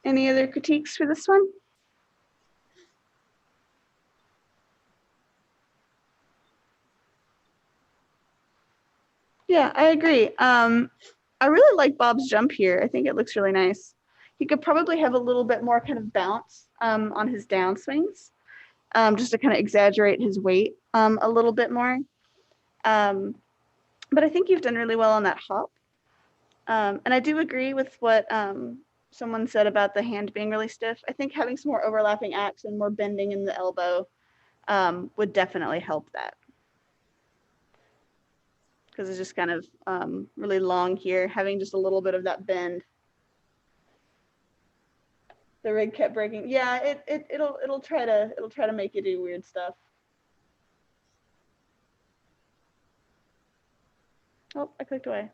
Any other critiques for this one? Yeah, I agree. I really like Bob's jump here. I think it looks really nice. He could probably have a little bit more kind of bounce on his downswings, just to kind of exaggerate his weight a little bit more. But I think you've done really well on that hop. And I do agree with what someone said about the hand being really stiff. I think having some more overlapping acts and more bending in the elbow would definitely help that. Because it's just kind of really long here, having just a little bit of that bend. The rig kept breaking. Yeah, it'll try to make you do weird stuff. Oh, I clicked away.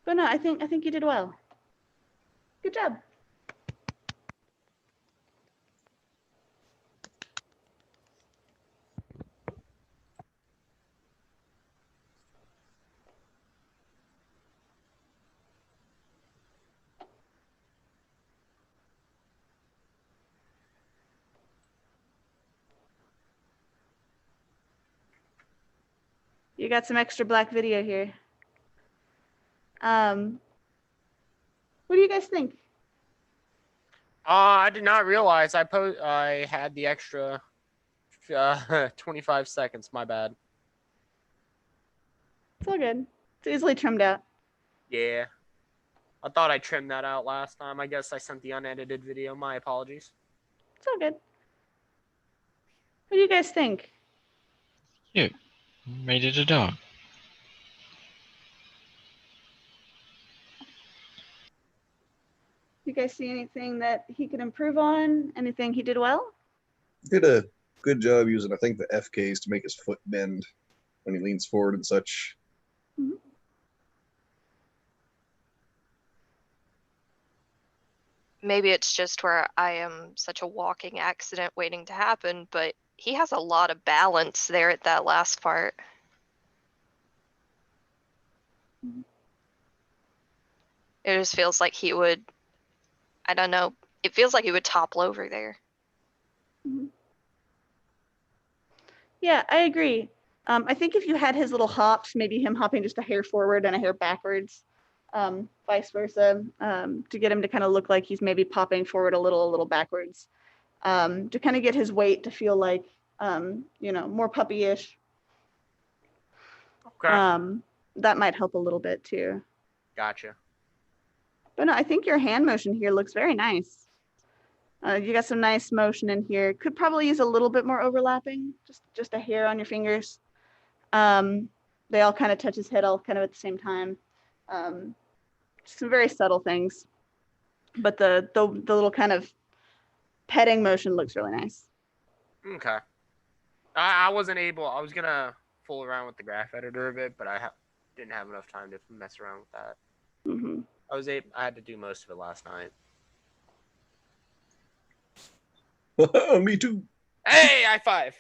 But no, I think you did well. Good job. You got some extra black video here. What do you guys think? I did not realize I had the extra 25 seconds. My bad. It's all good. It's easily trimmed out. Yeah. I thought I trimmed that out last time. I guess I sent the unedited video. My apologies. It's all good. What do you guys think? You made it a dog. You guys see anything that he could improve on? Anything he did well? Did a good job using, I think, the FKs to make his foot bend when he leans forward and such. Mm-hmm. Maybe it's just where I am such a walking accident waiting to happen, but he has a lot of balance there at that last part. Mm-hmm. It just feels like he would, I don't know, it feels like he would topple over there. Mm-hmm. Yeah, I agree. I think if you had his little hops, maybe him hopping just a hair forward and a hair backwards, vice versa, to get him to kind of look like he's maybe popping forward a little backwards, to kind of get his weight to feel like, more puppy-ish. Okay. That might help a little bit too. Gotcha. But no, I think your hand motion here looks very nice. You got some nice motion in here. Could probably use a little bit more overlapping, just a hair on your fingers. They all kind of touch his head all kind of at the same time. Some very subtle things, but the little kind of petting motion looks really nice. Okay. I wasn't able. I was gonna fool around with the graph editor a bit, but I didn't have enough time to mess around with that. Mm-hmm. I had to do most of it last night. Me too. Hey, high five.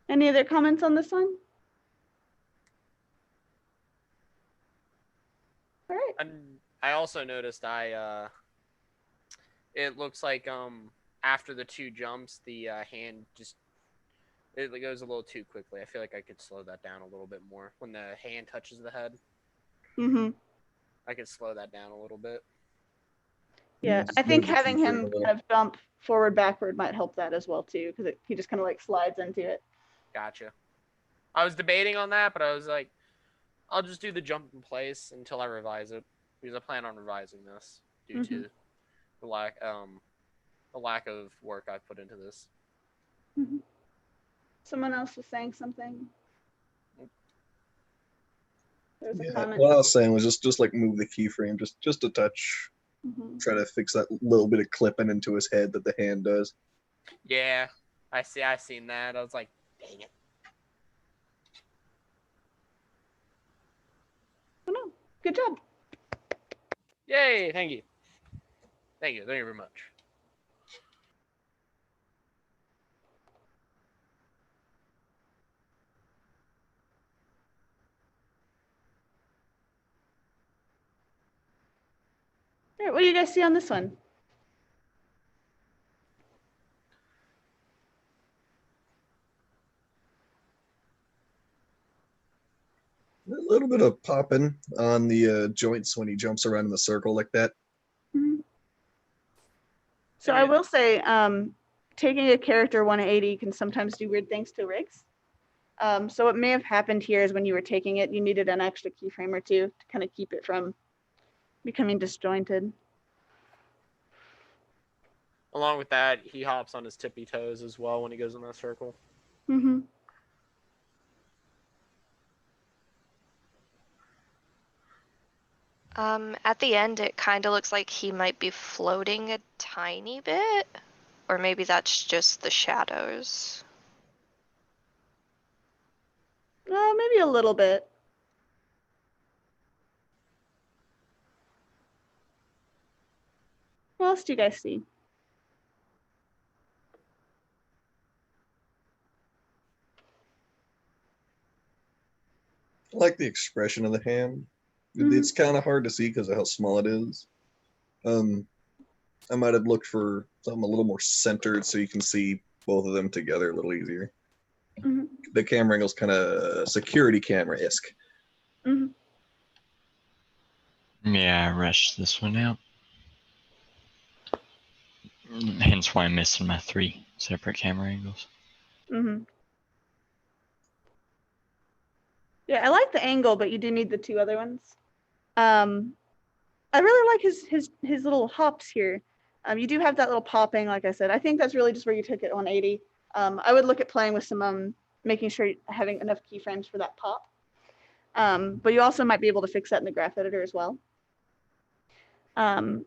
Any other comments on this one? All right. And I also noticed it looks like after the two jumps, the hand just it goes a little too quickly. I feel like I could slow that down a little bit more when the hand touches the head. Mm-hmm. I could slow that down a little bit. Yeah, I think having him kind of jump forward, backward might help that as well too, because he just kind of like slides into it. Gotcha. I was debating on that, but I was like, I'll just do the jump in place until I revise it, because I plan on revising this due to the lack of work I put into this. Mm-hmm. Someone else was saying something. There's a comment. What I was saying was just like move the keyframe just a touch. Mm-hmm. Try to fix that little bit of clipping into his head that the hand does. Yeah, I seen that. I was like, dang it. Oh no, good job. Yay, thank you. Thank you very much. right, what do you guys see on this one? A little bit of popping on the joints when he jumps around in the circle like that. Mhm. So And I it- will say, taking a character 180 can sometimes do weird things to rigs. So what may have happened here is when you were taking it, you needed an extra keyframe or two to kind of keep it from becoming disjointed. Along with that, he hops on his tippy toes as well when he goes in that circle. Mm-hmm. At the end, it kind of looks like he might be floating a tiny bit, or maybe that's just the shadows. Maybe a little bit. What else do you guys see? I like the expression of the hand. Mhm. It's kind of hard to see because of how small it is. I might have looked for something a little more centered so you can see both of them together a little easier. Mhm. The camera angle's kind of security camera-esque. Mhm. Yeah, I rushed this one out. Hence why I'm missing my 3 separate camera angles. Mhm. Yeah, I like the angle, but you do need the 2 other ones. I really like his little hops here. You do have that little popping, like I said. I think that's really just where you took it 180. I would look at playing with some making sure you're having enough keyframes for that pop. But you also might be able to fix that in the graph editor as well. And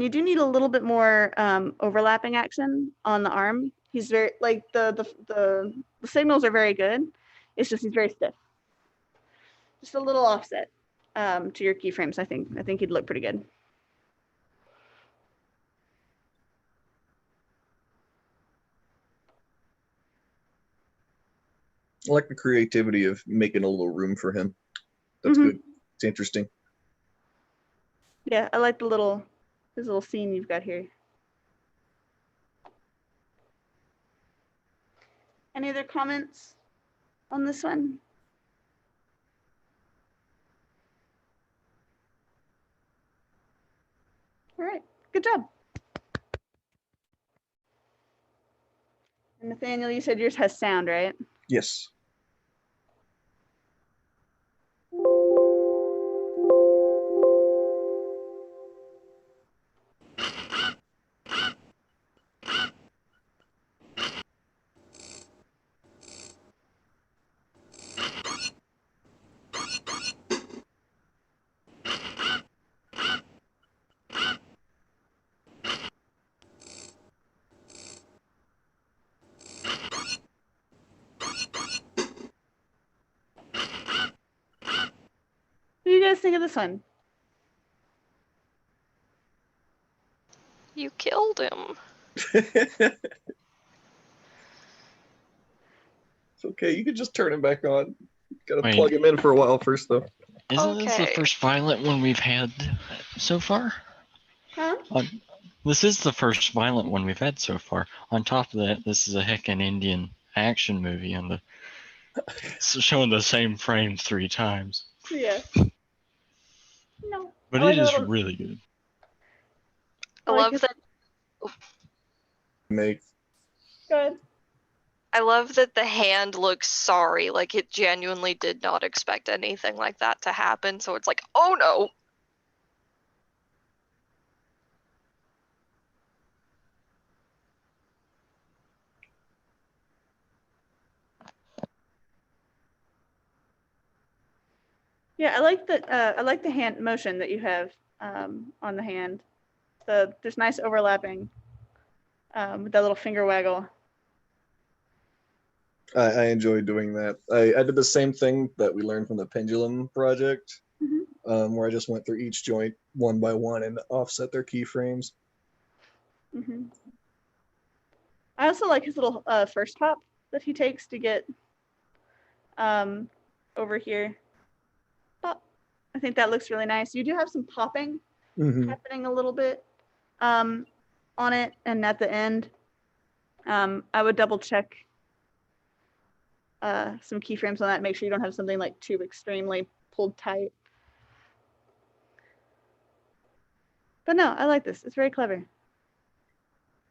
you do need a little bit more overlapping action on the arm. He's very like the signals are very good. It's just he's very stiff. Just a little offset to your keyframes. I think he'd look pretty good. I like the creativity of making a little room for him. That's Mhm. good. It's interesting. Yeah, I like his little scene you've got here. Any other comments on this one? All right, good job. And Nathaniel, you said yours has sound, right? Yes. What do you guys think of this one? You killed him. It's okay. You can just turn him back on. Gotta Wait. plug him in for a while first, though. Isn't this the Okay. first violent one we've had so far? Huh? This is the first violent one we've had so far. On top of that, this is a heckin' Indian action movie, and showing the same frame 3 times. Yeah. No. But I like it a is little. really good. I I like love his- that. Make Good. I love that the hand looks sorry, like it genuinely did not expect anything like that to happen. So it's like, oh no. Yeah, I like the hand motion that you have on the hand. There's nice overlapping with that little finger waggle. I enjoy doing that. I did the same thing that we learned from the pendulum project, Mhm. where I just went through each joint one by one and offset their keyframes. Mm-hmm. I also like his little first hop that he takes to get over here. Pop. I think that looks really nice. You do have some popping happening a little bit on it, and at the end, I would double check some keyframes on that. Make sure you don't have something like too extremely pulled tight. But no, I like this. It's very clever.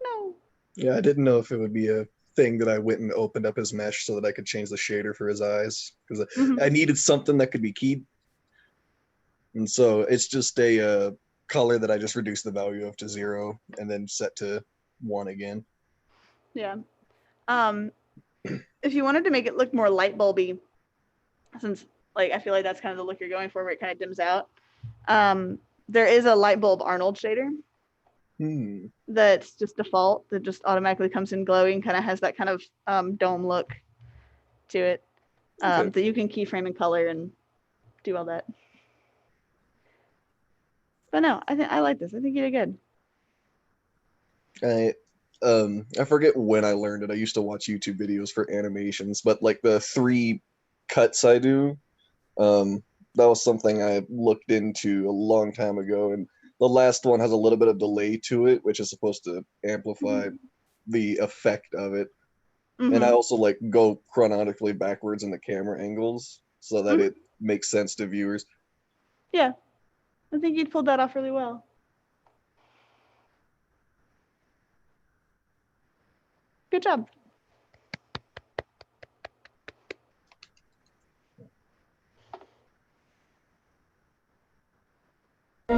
No. Yeah, I didn't know if it would be a thing that I went and opened up his mesh so that I could change the shader for his eyes, because I needed something that could be keyed. And so it's just a color that I just reduced the value of to 0 and then set to 1 again. Yeah. If you wanted to make it look more light bulby, since like I feel like that's kind of the look you're going for, where it kind of dims out, there is a light bulb Arnold shader that's just default, that just automatically comes in glowing, kind of has that kind of dome look to it, that you can keyframe and color and do all that. But no, I like this. I think you did good. I forget when I learned it. I used to watch YouTube videos for animations, but like the 3 cuts I do, that was something I looked into a long time ago, and the last one has a little bit of delay to it, which is supposed to amplify the effect of it. And I also like go chronologically backwards in the camera angles so that it makes sense to viewers. Yeah, I think you pulled that off really well. Good job. So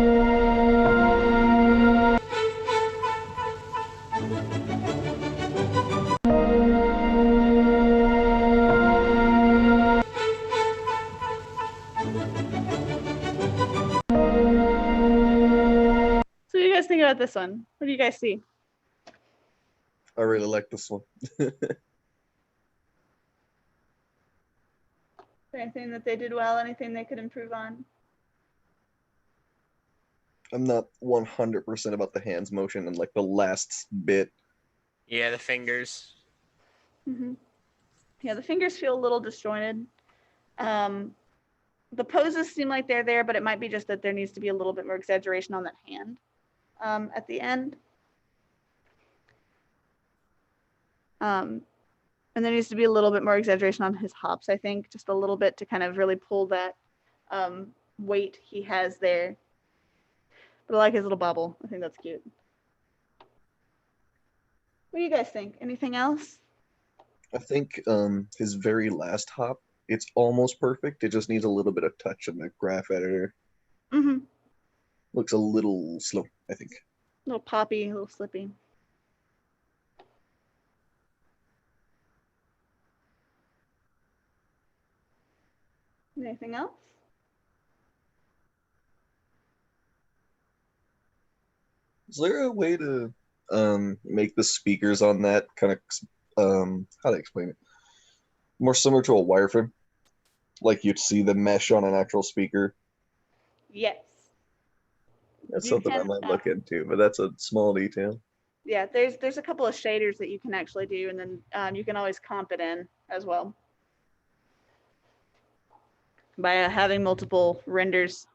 what do you guys think about this one? What do you guys see? I really like this one. Anything that they did well? Anything they could improve on? I'm not 100% about the hands motion and like the last bit. Yeah, the fingers. Yeah, the fingers feel a little disjointed. The poses seem like they're there, but it might be just that there needs to be a little bit more exaggeration on that hand at the end. And there needs to be a little bit more exaggeration on his hops, I think, just a little bit to kind of really pull that weight he has there. But I like his little bobble. I think that's cute. What do you guys think? Anything else? I think his very last hop, it's almost perfect. It just needs a little bit of touch in the graph editor. Looks a little slow, I think. A little poppy, a little slippy. Anything else? Is there a way to make the speakers on that kind of how to explain it? More similar to a wireframe? Like you'd see the mesh on an actual speaker? Yes. That's something I might look into, but that's a small detail. Yeah, there's a couple of shaders that you can actually do, and then you can always comp it in as well by having multiple renders.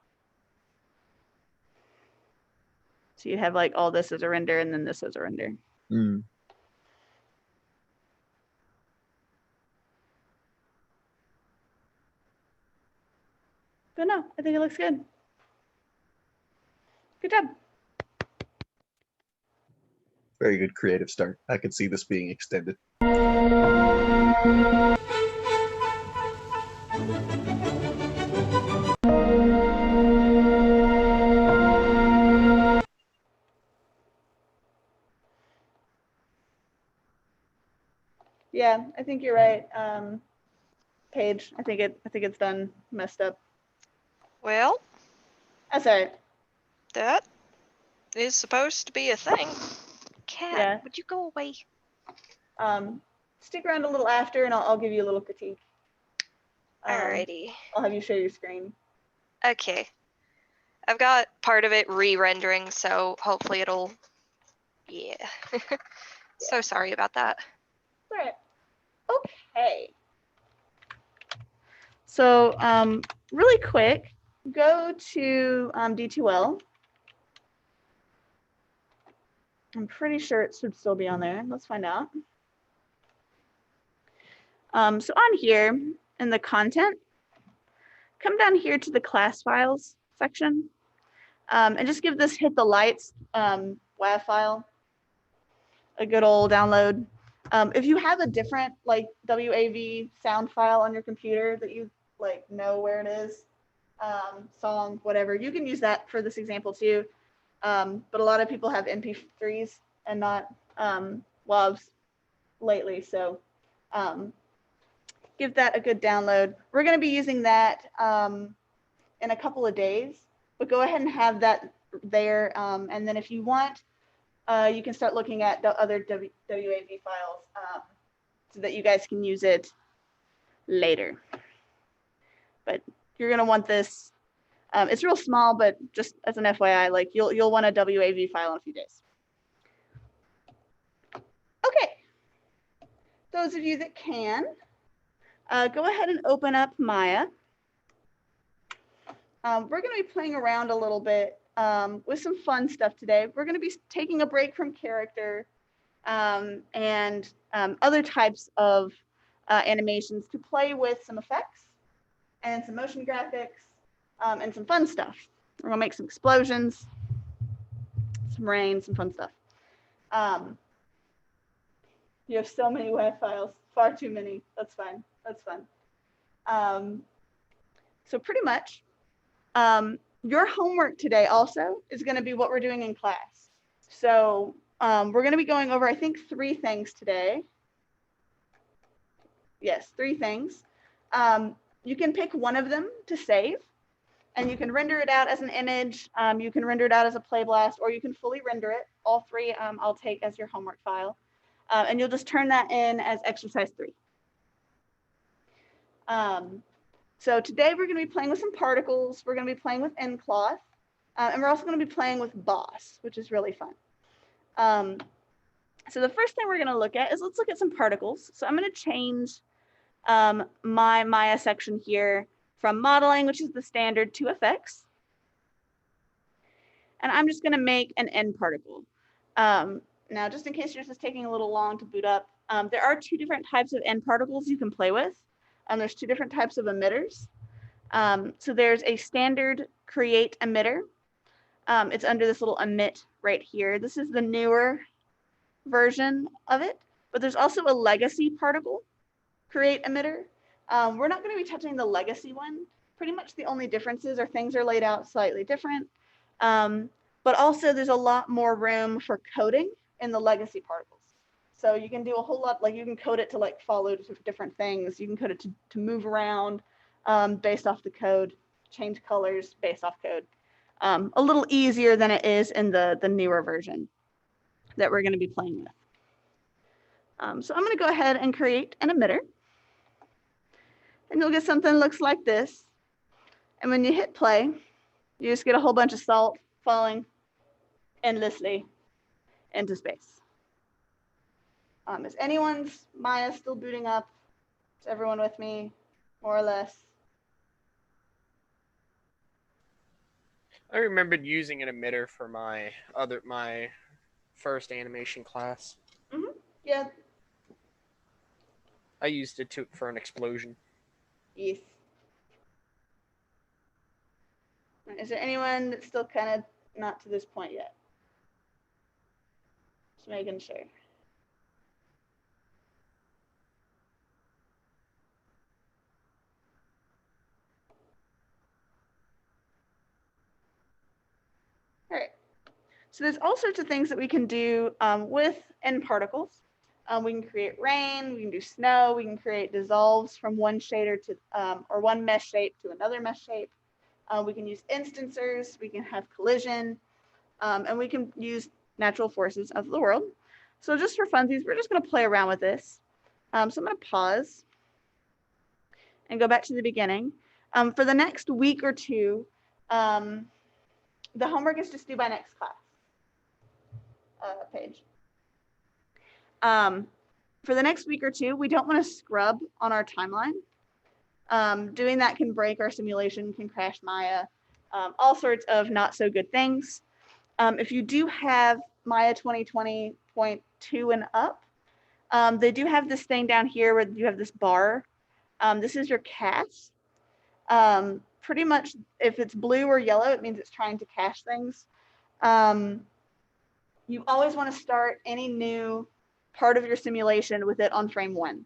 So you have like all this as a render and then this as a render. But no, I think it looks good. Good job. Very good creative start. I could see this being extended. Yeah, I think you're right, Paige. I think it's done messed up. Well, That's all right. that is supposed to be a thing. Cat, Yeah. would you go away? Stick around a little after, and I'll give you a little critique. Alrighty. I'll have you share your screen. Okay. I've got part of it re-rendering, so hopefully it'll... Yeah. So sorry about that. All right. Okay. So really quick, go to D2L I'm pretty sure it should still be on there. Let's find out. So on here in the content, come down here to the class files section, and just give this hit the lights WAV file a good old download. If you have a different like WAV sound file on your computer that you like know where it is, song, whatever, you can use that for this example too. But a lot of people have MP3s and not WAVs lately, so give that a good download. We're going to be using that in a couple of days, but go ahead and have that there. And then if you want, you can start looking at the other WAV files so that you guys can use it later. But you're going to want this. It's real small, but just as an FYI, like you'll want a WAV file in a few days. Okay. Those of you that can, go ahead and open up Maya. We're going to be playing around a little bit with some fun stuff today. We're going to be taking a break from character and other types of animations to play with some effects and some motion graphics and some fun stuff. We're going to make some explosions, some rain, some fun stuff. You have so many WAV files, far too many. That's fine. That's fun. So pretty much, your homework today also is going to be what we're doing in class. So we're going to be going over, I think, 3 things today. Yes, 3 things. You can pick one of them to save, and you can render it out as an image. You can render it out as a play blast, or you can fully render it. All 3 I'll take as your homework file. And you'll just turn that in as exercise 3. So today we're going to be playing with some particles. We're going to be playing with nCloth. And we're also going to be playing with Boss, which is really fun. So the first thing we're going to look at is let's look at some particles. So I'm going to change my Maya section here from modeling, which is the standard, to effects. And I'm just going to make an N particle. Now, just in case yours is taking a little long to boot up, there are 2 different types of N particles you can play with. There's 2 different types of emitters. So there's a standard create emitter. It's under this little emit right here. This is the newer version of it, but there's also a legacy particle create emitter. We're not going to be touching the legacy one. Pretty much the only differences are things are laid out slightly different, but also there's a lot more room for coding in the legacy particles. So you can do a whole lot, like you can code it to like follow different things. You can code it to move around based off the code, change colors based off code. A little easier than it is in the newer version that we're going to be playing with. So I'm going to go ahead and create an emitter. And you'll get something that looks like this. And when you hit play, you just get a whole bunch of salt falling endlessly into space. Is anyone's Maya still booting up? Is everyone with me, more or less? I remembered using an emitter for my first animation class. Mm-hmm. Yeah. I used it for an explosion. Yes. Is there anyone that's still kind of not to this point yet? Just making sure. All right. So there's all sorts of things that we can do with N particles. We can create rain, we can do snow, we can create dissolves from one shader to, or one mesh shape to another mesh shape. We can use instancers, we can have collision, and we can use natural forces of the world. So just for funsies, we're just going to play around with this. So I'm going to pause and go back to the beginning. For the next week or 2, the homework is just due by next class page. For the next week or 2, we don't want to scrub on our timeline. Doing that can break our simulation, can crash Maya, all sorts of not so good things. If you do have Maya 2020.2 and up, they do have this thing down here where you have this bar. This is your cache. Pretty much if it's blue or yellow, it means it's trying to cache things. You always want to start any new part of your simulation with it on frame 1.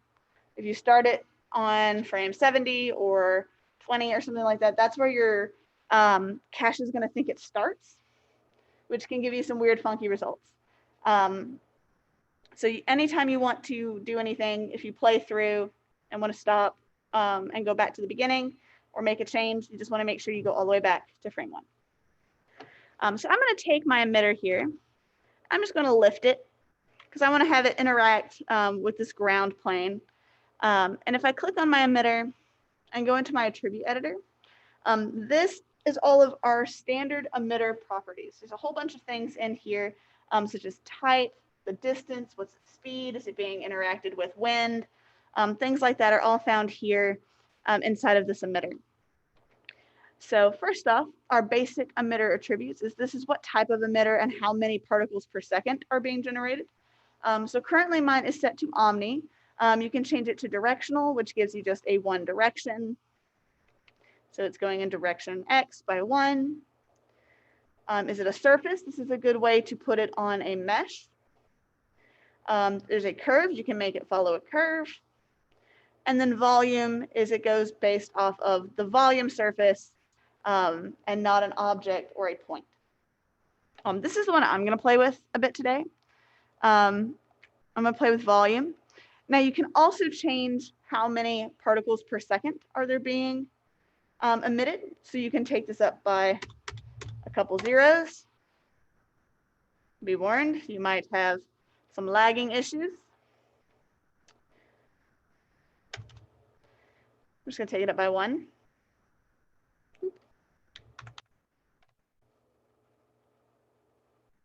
If you start it on frame 70 or 20 or something like that, that's where your cache is going to think it starts, which can give you some weird, funky results. So anytime you want to do anything, if you play through and want to stop and go back to the beginning or make a change, you just want to make sure you go all the way back to frame 1. So I'm going to take my emitter here. I'm just going to lift it because I want to have it interact with this ground plane. And if I click on my emitter and go into my attribute editor, this is all of our standard emitter properties. There's a whole bunch of things in here, such as type, the distance, what's the speed, is it being interacted with wind, things like that are all found here inside of this emitter. So first off, our basic emitter attributes is this is what type of emitter and how many particles per second are being generated. So currently mine is set to omni. You can change it to directional, which gives you just a one direction. So it's going in direction X by 1. Is it a surface? This is a good way to put it on a mesh. There's a curve. You can make it follow a curve. And then volume is it goes based off of the volume surface and not an object or a point. This is the one I'm going to play with a bit today. I'm going to play with volume. Now you can also change how many particles per second are there being emitted. So you can take this up by a couple zeros. Be warned, you might have some lagging issues. I'm just going to take it up by 1.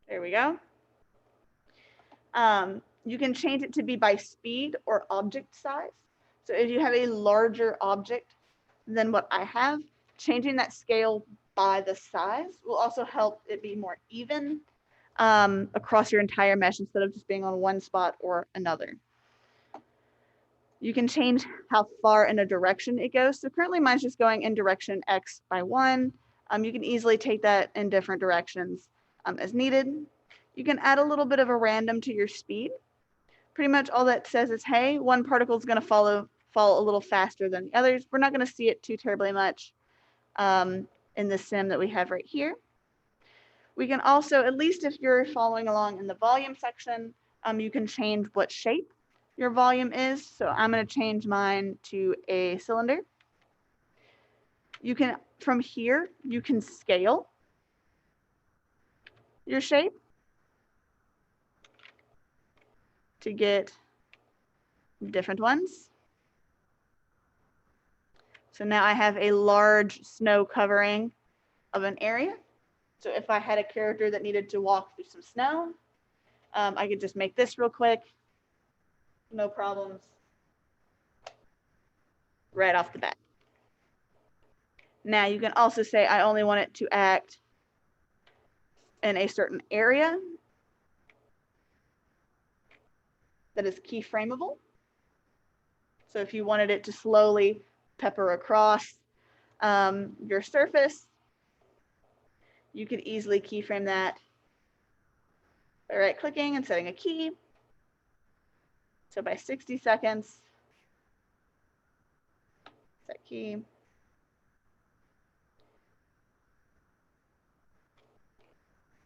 There we go. You can change it to be by speed or object size. So if you have a larger object than what I have, changing that scale by the size will also help it be more even across your entire mesh instead of just being on one spot or another. You can change how far in a direction it goes. So currently mine's just going in direction X by 1. You can easily take that in different directions as needed. You can add a little bit of a random to your speed. Pretty much all that says is, hey, one particle is going to fall a little faster than the others. We're not going to see it too terribly much in the sim that we have right here. We can also, at least if you're following along in the volume section, you can change what shape your volume is. So I'm going to change mine to a cylinder. You can, from here, you can scale your shape to get different ones. So now I have a large snow covering of an area. So if I had a character that needed to walk through some snow, I could just make this real quick. No problems. Right off the bat. Now you can also say I only want it to act in a certain area that is keyframeable. So if you wanted it to slowly pepper across your surface, you could easily keyframe that by right-clicking and setting a key. So by 60 seconds, set key.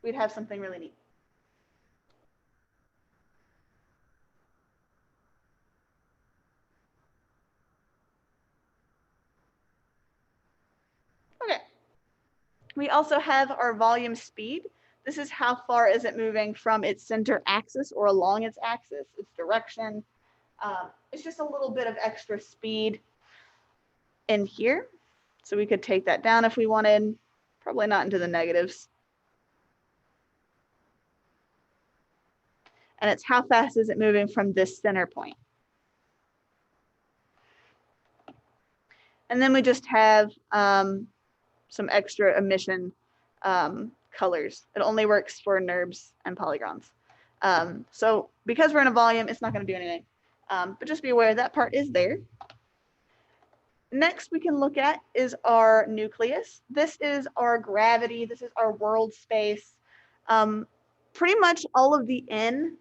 We'd have something really neat. Okay. We also have our volume speed. This is how far is it moving from its center axis or along its axis, its direction. It's just a little bit of extra speed in here. So we could take that down if we wanted, probably not into the negatives. And it's how fast is it moving from this center point. And then we just have some extra emission colors. It only works for NURBS and polygons. So because we're in a volume, it's not going to do anything. But just be aware that part is there. Next we can look at is our nucleus. This is our gravity. This is our world space. Pretty much all of the N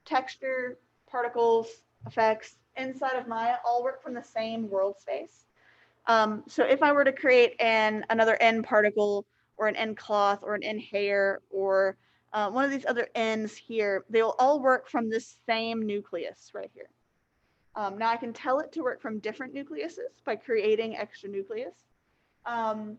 texture, particles, effects inside of Maya all work from the same world space. So if I were to create another N particle or an nCloth or an nHair or one of these other N's here, they will all work from this same nucleus right here. Now I can tell it to work from different nucleuses by creating extra nuclei, but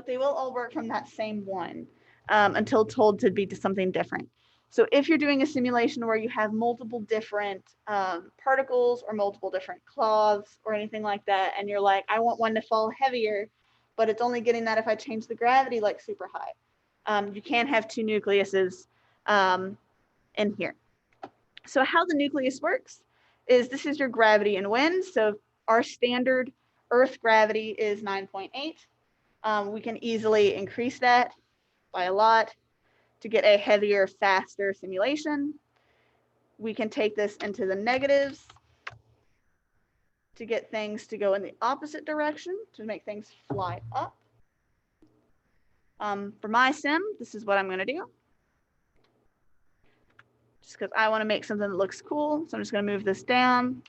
they will all work from that same one until told to be to something different. So if you're doing a simulation where you have multiple different particles or multiple different cloths or anything like that, and you're like, I want one to fall heavier, but it's only getting that if I change the gravity like super high. You can't have two nucleuses in here. So how the nucleus works is this is your gravity and wind. So our standard Earth gravity is 9.8. We can easily increase that by a lot to get a heavier, faster simulation. We can take this into the negatives to get things to go in the opposite direction to make things fly up. For my sim, this is what I'm going to do. Just because I want to make something that looks cool. So I'm just going to move this down.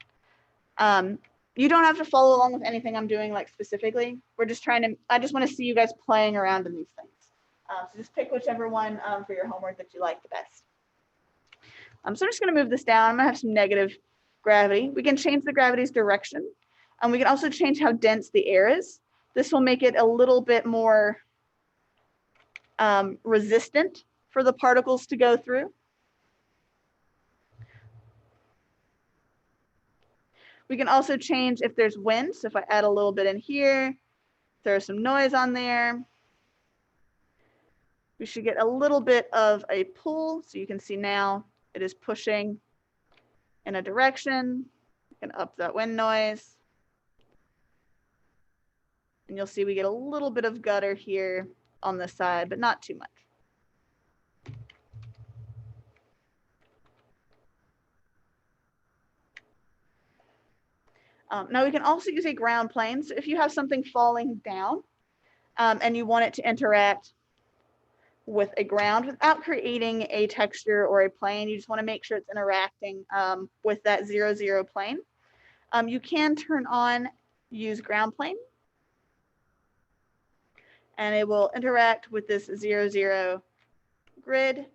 You don't have to follow along with anything I'm doing like specifically. We're just trying to, I just want to see you guys playing around in these things. So just pick whichever one for your homework that you like the best. So I'm just going to move this down. I'm going to have some negative gravity. We can change the gravity's direction. We can also change how dense the air is. This will make it a little bit more resistant for the particles to go through. We can also change if there's wind. So if I add a little bit in here, throw some noise on there, we should get a little bit of a pull. So you can see now it is pushing in a direction. You can up that wind noise. And you'll see we get a little bit of gutter here on the side, but not too much. Now we can also use a ground plane. So if you have something falling down and you want it to interact with a ground without creating a texture or a plane, you just want to make sure it's interacting with that 0, 0 plane. You can turn on use ground plane and it will interact with this 0, 0 grid.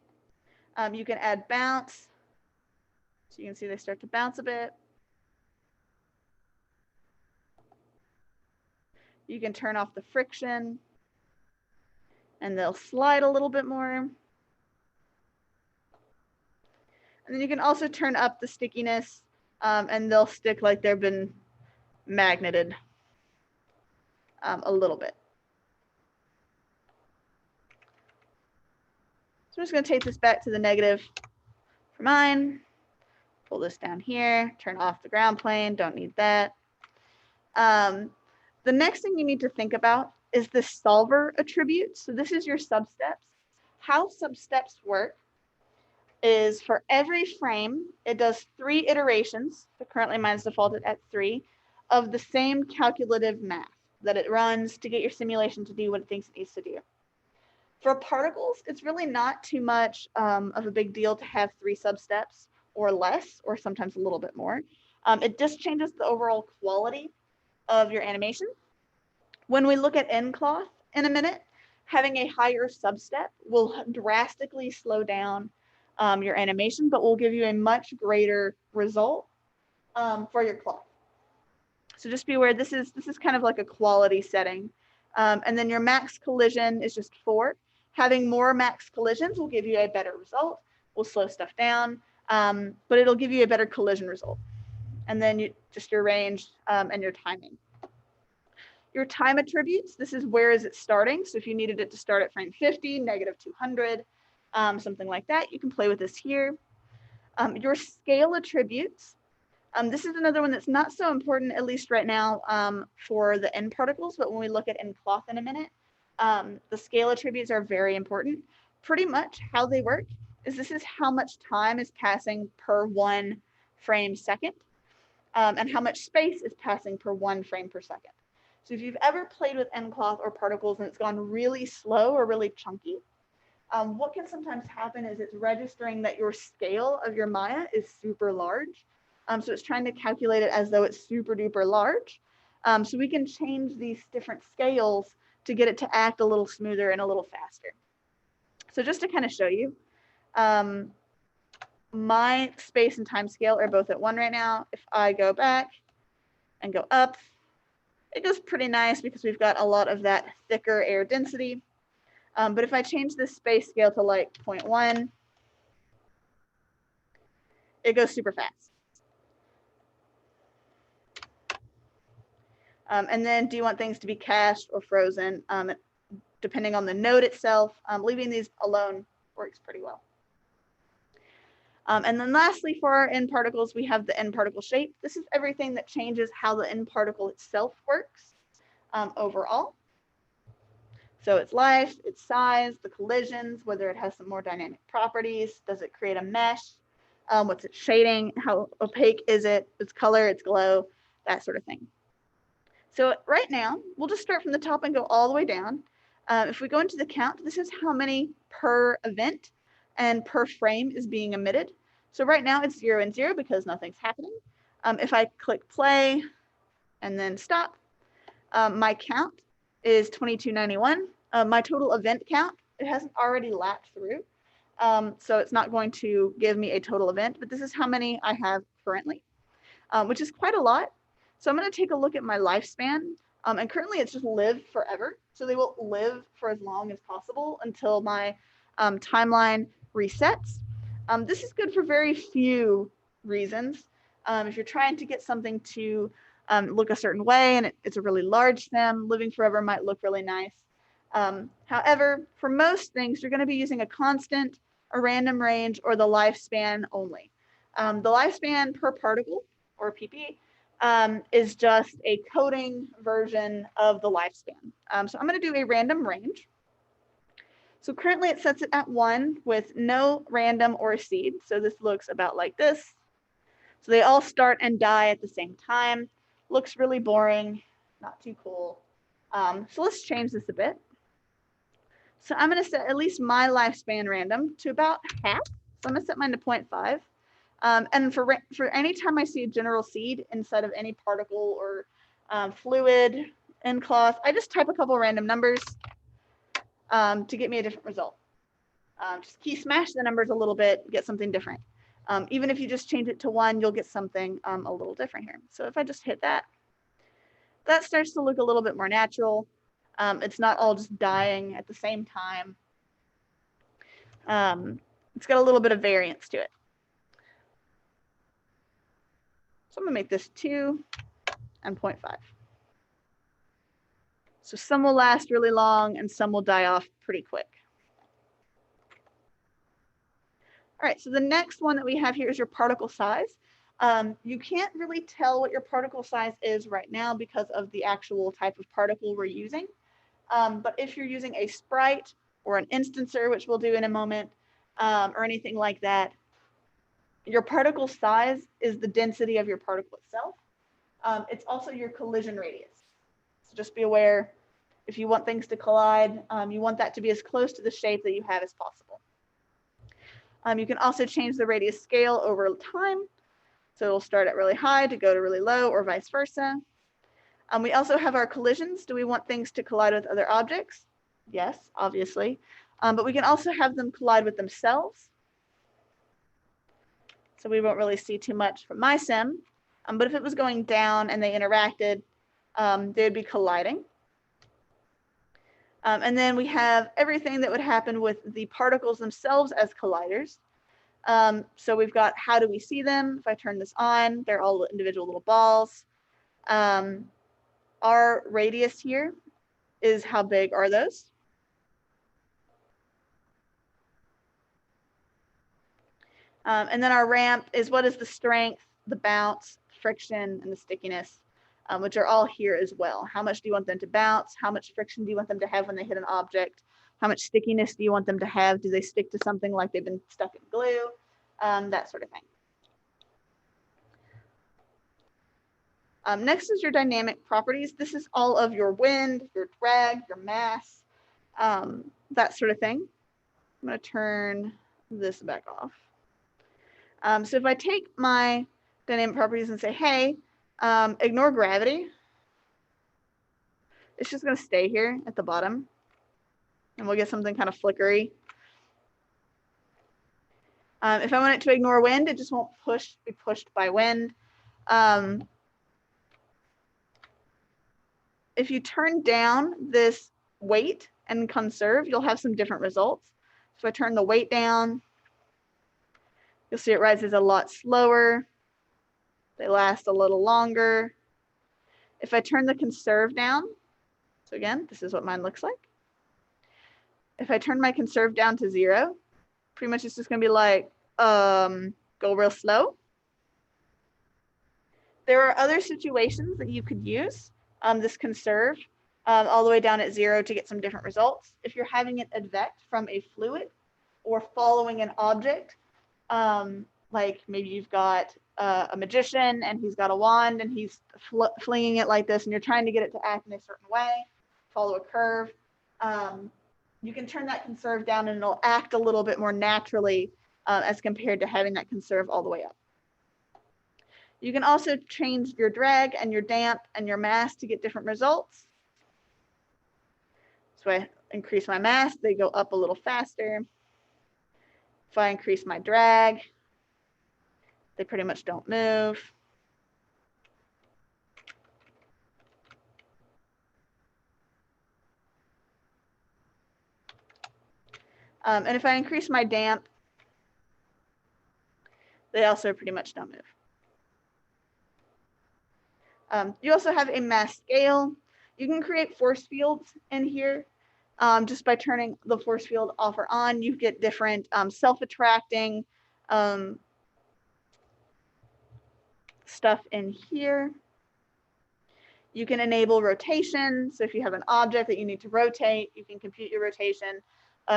You can add bounce. So you can see they start to bounce a bit. You can turn off the friction and they'll slide a little bit more. And then you can also turn up the stickiness and they'll stick like they've been magneted a little bit. So I'm just going to take this back to the negative for mine. Pull this down here, turn off the ground plane, don't need that. The next thing you need to think about is the solver attribute. So this is your substeps. How substeps work is for every frame, it does 3 iterations. So currently mine's defaulted at 3 of the same calculative math that it runs to get your simulation to do what it thinks it needs to do. For particles, it's really not too much of a big deal to have 3 substeps or less, or sometimes a little bit more. It just changes the overall quality of your animation. When we look at nCloth in a minute, having a higher substep will drastically slow down your animation, but will give you a much greater result for your cloth. So just be aware, this is kind of like a quality setting. And then your max collision is just 4. Having more max collisions will give you a better result, will slow stuff down, but it'll give you a better collision result. And then just your range and your timing. Your time attributes, this is where is it starting. So if you needed it to start at frame 50, -200, something like that, you can play with this here. Your scale attributes, this is another one that's not so important, at least right now, for the N particles, but when we look at nCloth in a minute, The scale attributes are very important. Pretty much how they work is this is how much time is passing per 1 frame second, and how much space is passing per 1 frame per second. So if you've ever played with nCloth or particles and it's gone really slow or really chunky, what can sometimes happen is it's registering that your scale of your Maya is super large. So it's trying to calculate it as though it's super duper large. So we can change these different scales to get it to act a little smoother and a little faster. So just to kind of show you, my space and time scale are both at 1 right now. If I go back and go up, it goes pretty nice because we've got a lot of that thicker air density. But if I change this space scale to like 0.1, it goes super fast. And then do you want things to be cached or frozen? Depending on the node itself, leaving these alone works pretty well. And then lastly, for our end particles, we have the end particle shape. This is everything that changes how the end particle itself works overall. So its life, its size, the collisions, whether it has some more dynamic properties, does it create a mesh, what's its shading, how opaque is it, its color, its glow, that sort of thing. So right now, we'll just start from the top and go all the way down. If we go into the count, this is how many per event and per frame is being emitted. So right now it's 0 and 0 because nothing's happening. If I click play and then stop, my count is 2291. My total event count, it hasn't already lapped through. So it's not going to give me a total event, but this is how many I have currently, which is quite a lot. So I'm going to take a look at my lifespan. And currently it's just live forever. So they will live for as long as possible until my timeline resets. This is good for very few reasons. If you're trying to get something to look a certain way and it's a really large stem, living forever might look really nice. However, for most things, you're going to be using a constant, a random range, or the lifespan only. The lifespan per particle, or pp, is just a coding version of the lifespan. So I'm going to do a random range. So currently it sets it at 1 with no random or seed. So this looks about like this. So they all start and die at the same time. Looks really boring, not too cool. So let's change this a bit. So I'm going to set at least my lifespan random to about half. So I'm going to set mine to 0.5. And for any time I see a general seed inside of any particle or fluid, nCloth, I just type a couple random numbers to get me a different result. Just key smash the numbers a little bit, get something different. Even if you just change it to 1, you'll get something a little different here. So if I just hit that, that starts to look a little bit more natural. It's not all just dying at the same time. It's got a little bit of variance to it. So I'm going to make this 2 and 0.5. So some will last really long and some will die off pretty quick. All right, so the next one that we have here is your particle size. You can't really tell what your particle size is right now because of the actual type of particle we're using. But if you're using a sprite or an instancer, which we'll do in a moment, or anything like that, your particle size is the density of your particle itself. It's also your collision radius. So just be aware, if you want things to collide, you want that to be as close to the shape that you have as possible. You can also change the radius scale over time. So it'll start at really high to go to really low or vice versa. We also have our collisions. Do we want things to collide with other objects? Yes, obviously. But we can also have them collide with themselves. So we won't really see too much from my sim. But if it was going down and they interacted, they would be colliding. And then we have everything that would happen with the particles themselves as colliders. So we've got how do we see them? If I turn this on, they're all individual little balls. Our radius here is how big are those? And then our ramp is what is the strength, the bounce, friction, and the stickiness which are all here as well. How much do you want them to bounce? How much friction do you want them to have when they hit an object? How much stickiness do you want them to have? Do they stick to something like they've been stuck in glue? That sort of thing. Next is your dynamic properties. This is all of your wind, your drag, your mass, that sort of thing. I'm going to turn this back off. So if I take my dynamic properties and say, hey, ignore gravity, it's just going to stay here at the bottom. And we'll get something kind of flickery. If I want it to ignore wind, it just won't be pushed by wind. If you turn down this weight and conserve, you'll have some different results. So if I turn the weight down, you'll see it rises a lot slower. They last a little longer. If I turn the conserve down, so again, this is what mine looks like. If I turn my conserve down to 0, pretty much it's just going to be like, go real slow. There are other situations that you could use this conserve all the way down at 0 to get some different results. If you're having it advect from a fluid or following an object, like maybe you've got a magician and he's got a wand and he's flinging it like this and you're trying to get it to act in a certain way, follow a curve, you can turn that conserve down and it'll act a little bit more naturally as compared to having that conserve all the way up. You can also change your drag and your damp and your mass to get different results. So I increase my mass, they go up a little faster. If I increase my drag, they pretty much don't move. And if I increase my damp, they also pretty much don't move. You also have a mass scale. You can create force fields in here just by turning the force field off or on. You get different self-attracting stuff in here. You can enable rotation. So if you have an object that you need to rotate, you can compute your rotation.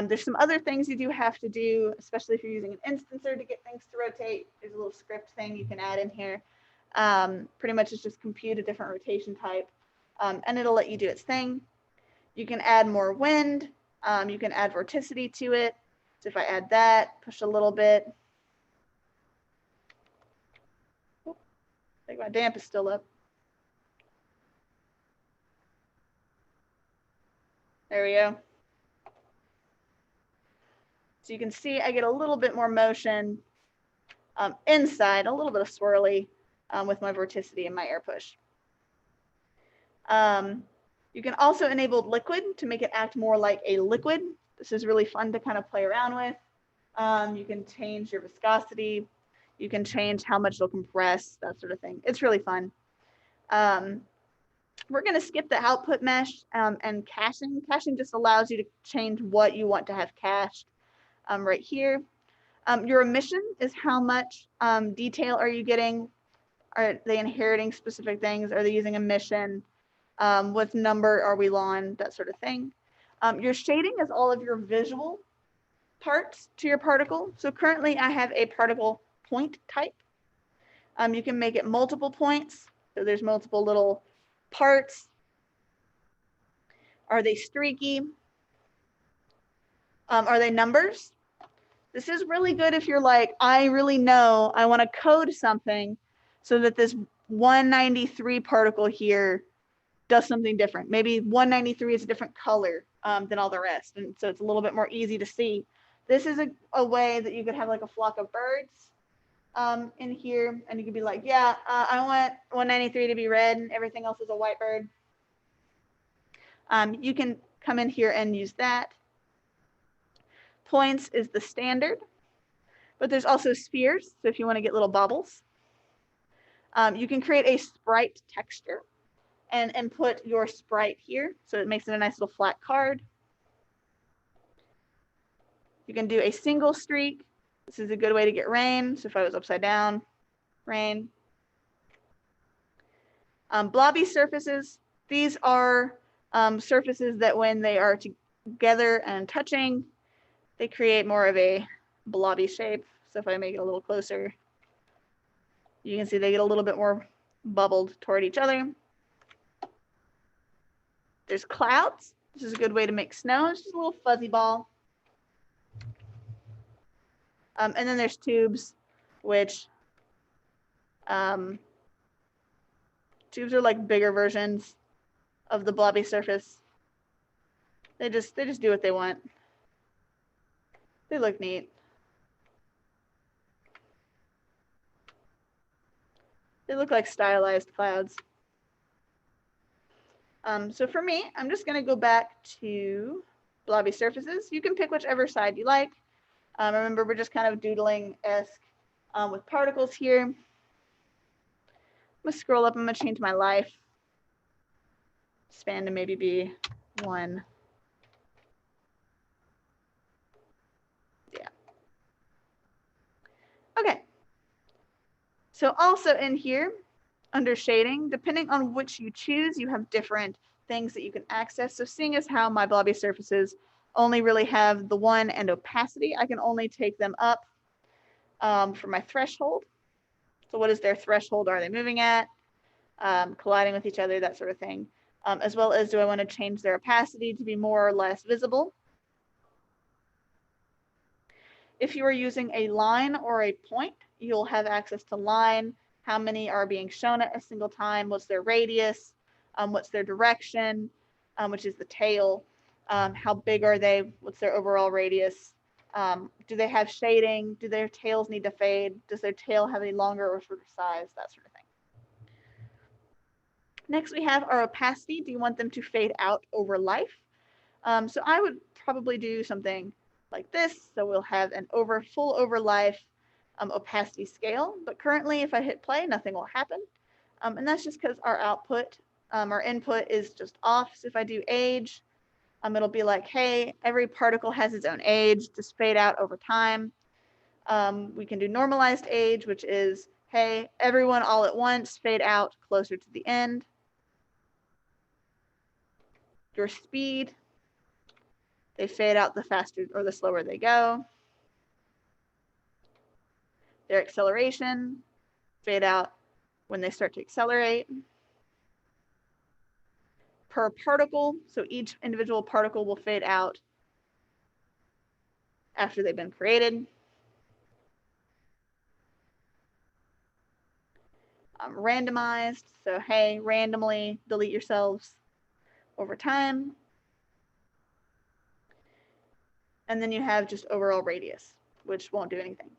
There's some other things you do have to do, especially if you're using an instancer to get things to rotate. There's a little script thing you can add in here. Pretty much it's just compute a different rotation type, and it'll let you do its thing. You can add more wind. You can add vorticity to it. So if I add that, push a little bit. I think my damp is still up. There we go. So you can see I get a little bit more motion inside, a little bit of swirly with my vorticity and my air push. You can also enable liquid to make it act more like a liquid. This is really fun to kind of play around with. You can change your viscosity. You can change how much it'll compress, that sort of thing. It's really fun. We're going to skip the output mesh and caching. Caching just allows you to change what you want to have cached right here. Your emission is how much detail are you getting? Are they inheriting specific things? Are they using emission? What number are we on? That sort of thing. Your shading is all of your visual parts to your particle. So currently I have a particle point type. You can make it multiple points. So there's multiple little parts. Are they streaky? Are they numbers? This is really good if you're like, I really know I want to code something so that this 193 particle here does something different. Maybe 193 is a different color than all the rest. And so it's a little bit more easy to see. This is a way that you could have like a flock of birds in here. And you could be like, yeah, I want 193 to be red and everything else is a white bird. You can come in here and use that. Points is the standard, but there's also spheres. So if you want to get little bubbles, you can create a sprite texture and put your sprite here. So it makes it a nice little flat card. You can do a single streak. This is a good way to get rain. So if I was upside down, rain. Blobby surfaces, these are surfaces that when they are together and touching, they create more of a blobby shape. So if I make it a little closer, you can see they get a little bit more bubbled toward each other. There's clouds. This is a good way to make snow. It's just a little fuzzy ball. And then there's tubes, which tubes are like bigger versions of the blobby surface. They just do what they want. They look neat. They look like stylized clouds. So for me, I'm just gonna go back to blobby surfaces. You can pick whichever side you like. Remember, we're just kind of doodling-esque with particles here. I'm gonna scroll up, I'm gonna change my life span to maybe be 1. Yeah. Okay. So also in here, under shading, depending on which you choose, you have different things that you can access. So seeing as how my blobby surfaces only really have the 1 and opacity, I can only take them up for my threshold. So what is their threshold? Are they moving at? Colliding with each other, that sort of thing. As well as, do I want to change their opacity to be more or less visible? If you are using a line or a point, you'll have access to line, how many are being shown at a single time, what's their radius, what's their direction, which is the tail, how big are they, what's their overall radius, do they have shading, do their tails need to fade, does their tail have a longer or shorter size, that sort of thing. Next we have our opacity. Do you want them to fade out over life? So I would probably do something like this. So we'll have an full over life opacity scale, but currently if I hit play, nothing will happen. And that's just because our input is just off. So if I do age, it'll be like, hey, every particle has its own age, just fade out over time. We can do normalized age, which is, hey, everyone all at once, fade out closer to the end. Your speed, they fade out the faster or the slower they go. Their acceleration, fade out when they start to accelerate. Per particle, so each individual particle will fade out after they've been created. Randomized, so hey, randomly delete yourselves over time. And then you have just overall radius, which won't do anything.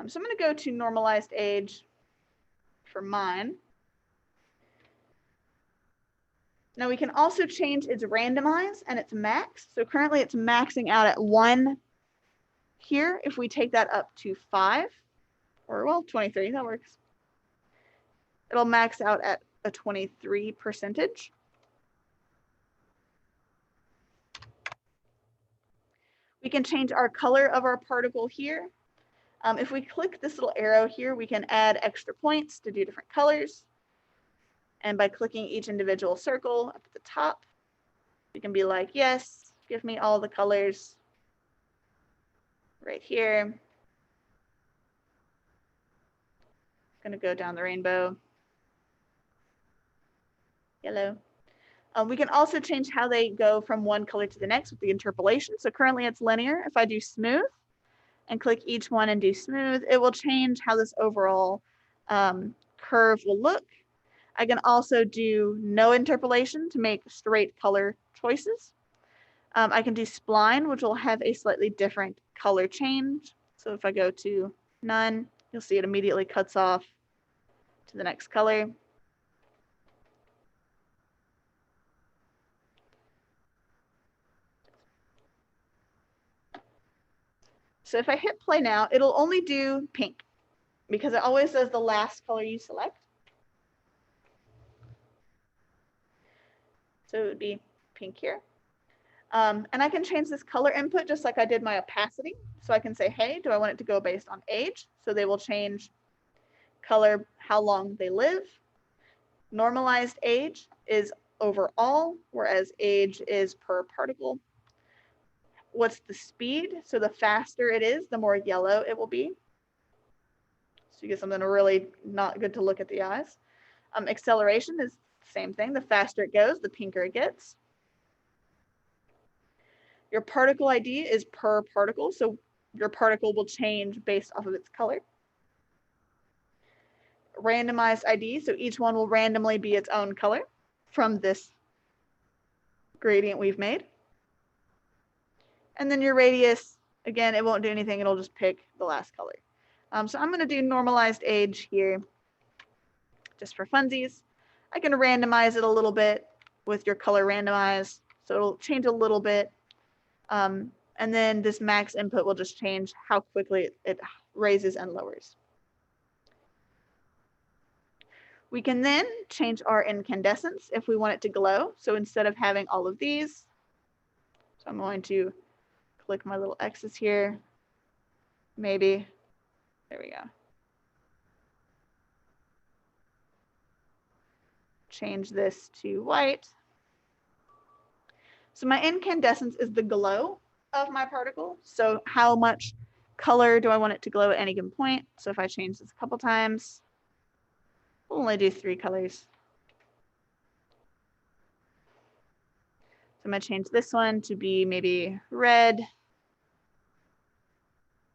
So I'm going to go to normalized age for mine. Now we can also change its randomize and its max. So currently it's maxing out at 1 here. If we take that up to 5, or well, 23, that works. It'll max out at a 23%. We can change our color of our particle here. If we click this little arrow here, we can add extra points to do different colors. And by clicking each individual circle up at the top, we can be like, yes, give me all the colors right here. I'm gonna go down the rainbow. Yellow. We can also change how they go from one color to the next with the interpolation. So currently it's linear. If I do smooth and click each one and do smooth, it will change how this overall curve will look. I can also do no interpolation to make straight color choices. I can do spline, which will have a slightly different color change. So if I go to none, you'll see it immediately cuts off to the next color. So if I hit play now, it'll only do pink because it always does the last color you select. So it would be pink here. And I can change this color input just like I did my opacity. So I can say, hey, do I want it to go based on age? So they will change color, how long they live. Normalized age is overall, whereas age is per particle. What's the speed? So the faster it is, the more yellow it will be. So you get something really not good to look at the eyes. Acceleration is the same thing. The faster it goes, the pinker it gets. Your particle ID is per particle, so your particle will change based off of its color. Randomized ID, so each one will randomly be its own color from this gradient we've made. And then your radius, again, it won't do anything. It'll just pick the last color. So I'm going to do normalized age here just for funsies. I can randomize it a little bit with your color randomize. So it'll change a little bit. And then this max input will just change how quickly it raises and lowers. We can then change our incandescence if we want it to glow. So instead of having all of these, so I'm going to click my little X's here. Maybe, there we go. Change this to white. So my incandescence is the glow of my particle. So how much color do I want it to glow at any given point? So if I change this a couple times, we'll only do 3 colors. So I'm going to change this one to be maybe red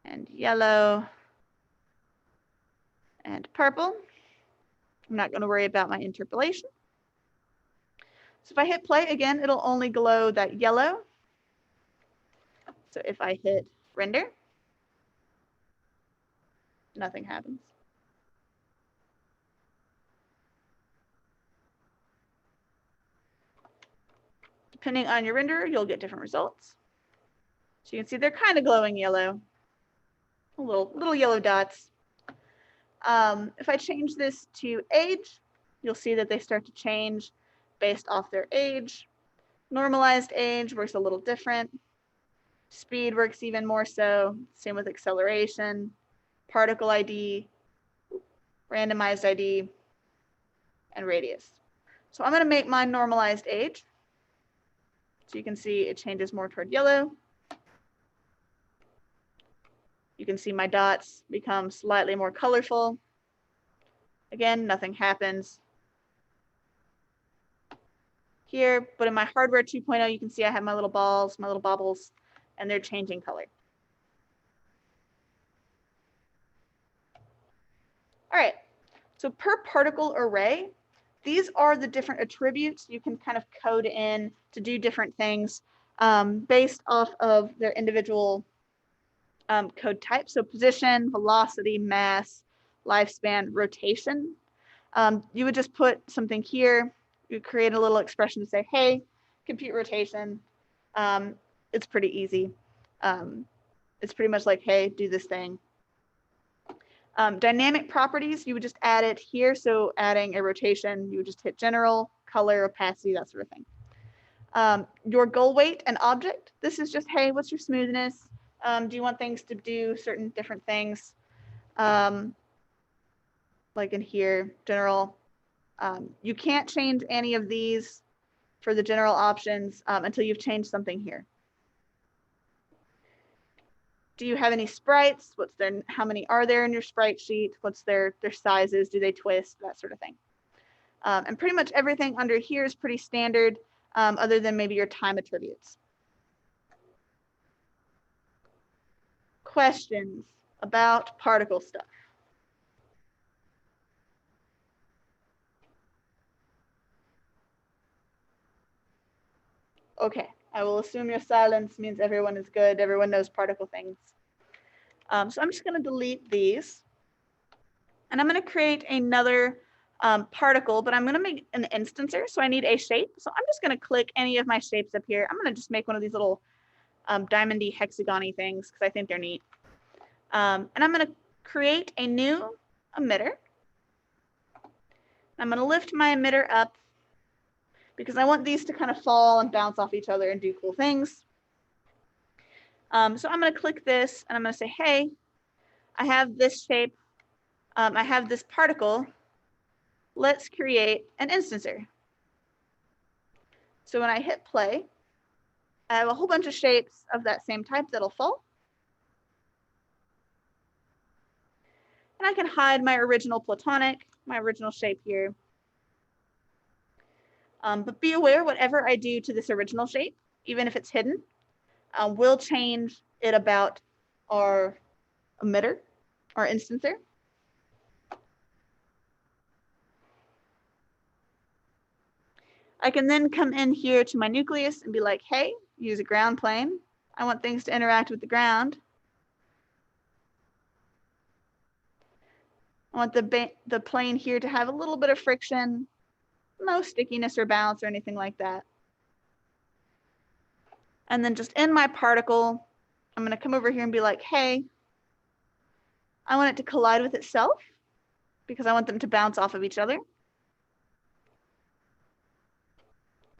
and yellow and purple. I'm not going to worry about my interpolation. So if I hit play again, it'll only glow that yellow. So if I hit render, nothing happens. Depending on your renderer, you'll get different results. So you can see they're kind of glowing yellow, little yellow dots. If I change this to age, you'll see that they start to change based off their age. Normalized age works a little different. Speed works even more so. Same with acceleration, particle ID, randomized ID, and radius. So I'm going to make mine normalized age. So you can see it changes more toward yellow. You can see my dots become slightly more colorful. Again, nothing happens here, but in my hardware 2.0, you can see I have my little balls, my little bubbles, and they're changing color. All right, so per particle array, these are the different attributes you can kind of code in to do different things based off of their individual code type. So position, velocity, mass, lifespan, rotation. You would just put something here. You create a little expression to say, hey, compute rotation. It's pretty easy. It's pretty much like, hey, do this thing. Dynamic properties, you would just add it here. So adding a rotation, you would just hit general, color, opacity, that sort of thing. Your goal weight and object, this is just, hey, what's your smoothness? Do you want things to do certain different things? Like in here, general. You can't change any of these for the general options until you've changed something here. Do you have any sprites? How many are there in your sprite sheet? What's their sizes? Do they twist? That sort of thing. And pretty much everything under here is pretty standard, other than maybe your time attributes. Questions about particle stuff? Okay, I will assume your silence means everyone is good. Everyone knows particle things. So I'm just going to delete these. And I'm going to create another particle, but I'm going to make an instancer. So I need a shape. So I'm just going to click any of my shapes up here. I'm going to just make one of these little diamondy hexagon-y things because I think they're neat. And I'm going to create a new emitter. I'm going to lift my emitter up because I want these to kind of fall and bounce off each other and do cool things. So I'm going to click this and I'm going to say, hey, I have this shape. I have this particle. let's create an instancer. So when I hit play, I have a whole bunch of shapes of that same type that'll fall. And I can hide my original platonic, my original shape here. But be aware, whatever I do to this original shape, even if it's hidden, will change it about our emitter, our instancer. I can then come in here to my nucleus and be like, hey, use a ground plane. I want things to interact with the ground. I want the plane here to have a little bit of friction, no stickiness or bounce or anything like that. And then just in my particle, I'm going to come over here and be like, hey, I want it to collide with itself because I want them to bounce off of each other.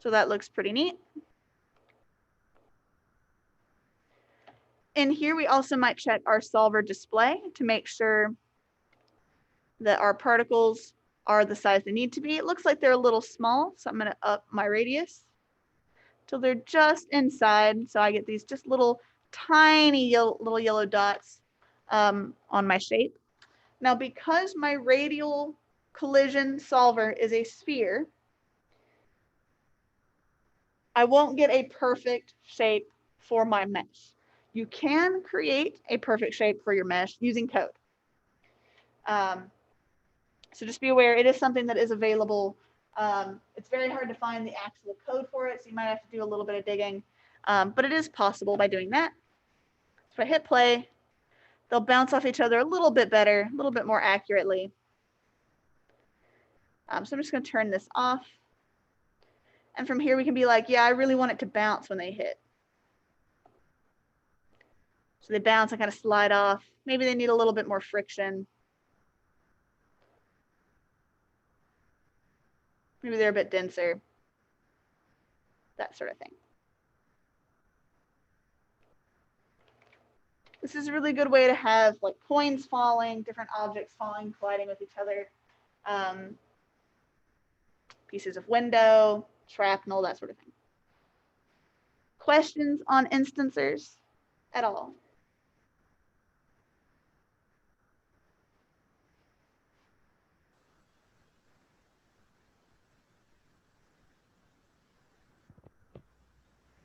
So that looks pretty neat. In here, we also might check our solver display to make sure that our particles are the size they need to be. It looks like they're a little small, so I'm going to up my radius till they're just inside. So I get these just little tiny little yellow dots on my shape. Now, because my radial collision solver is a sphere, I won't get a perfect shape for my mesh. You can create a perfect shape for your mesh using code. So just be aware, it is something that is available. It's very hard to find the actual code for it, so you might have to do a little bit of digging, but it is possible by doing that. So if I hit play, they'll bounce off each other a little bit better, a little bit more accurately. So I'm just going to turn this off. And from here, we can be like, yeah, I really want it to bounce when they hit. So they bounce and kind of slide off. Maybe they need a little bit more friction. Maybe they're a bit denser. That sort of thing. This is a really good way to have like coins falling, different objects falling, colliding with each other. Pieces of window, shrapnel, that sort of thing. Questions on instancers at all?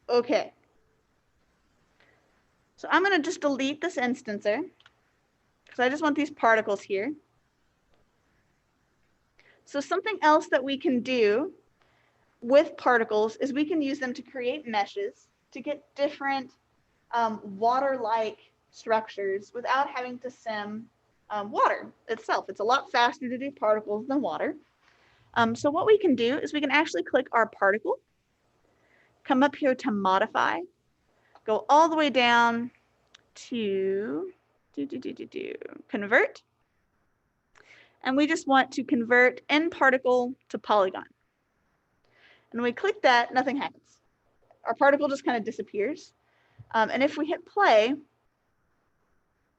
Okay. So I'm going to just delete this instancer because I just want these particles here. So something else that we can do with particles is we can use them to create meshes to get different water-like structures without having to sim water itself. It's a lot faster to do particles than water. So what we can do is we can actually click our particle, come up here to modify, go all the way down to convert. And we just want to convert end particle to polygon. And when we click that, nothing happens. Our particle just kind of disappears. And if we hit play,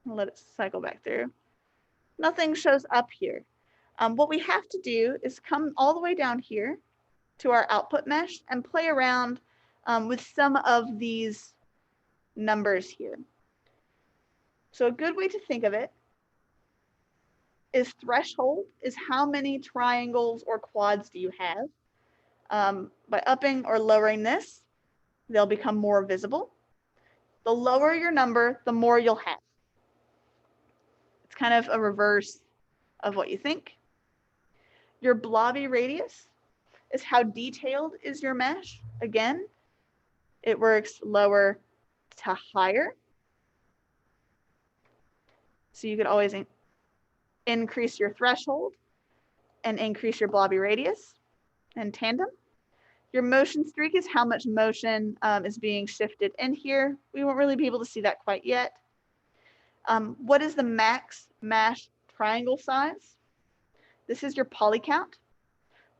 I'll let it cycle back through, nothing shows up here. What we have to do is come all the way down here to our output mesh and play around with some of these numbers here. So a good way to think of it is threshold is how many triangles or quads do you have. By upping or lowering this, they'll become more visible. The lower your number, the more you'll have. It's kind of a reverse of what you think. Your blobby radius is how detailed is your mesh. Again, it works lower to higher. So you could always increase your threshold and increase your blobby radius in tandem. Your motion streak is how much motion is being shifted in here. We won't really be able to see that quite yet. What is the max mesh triangle size? This is your poly count.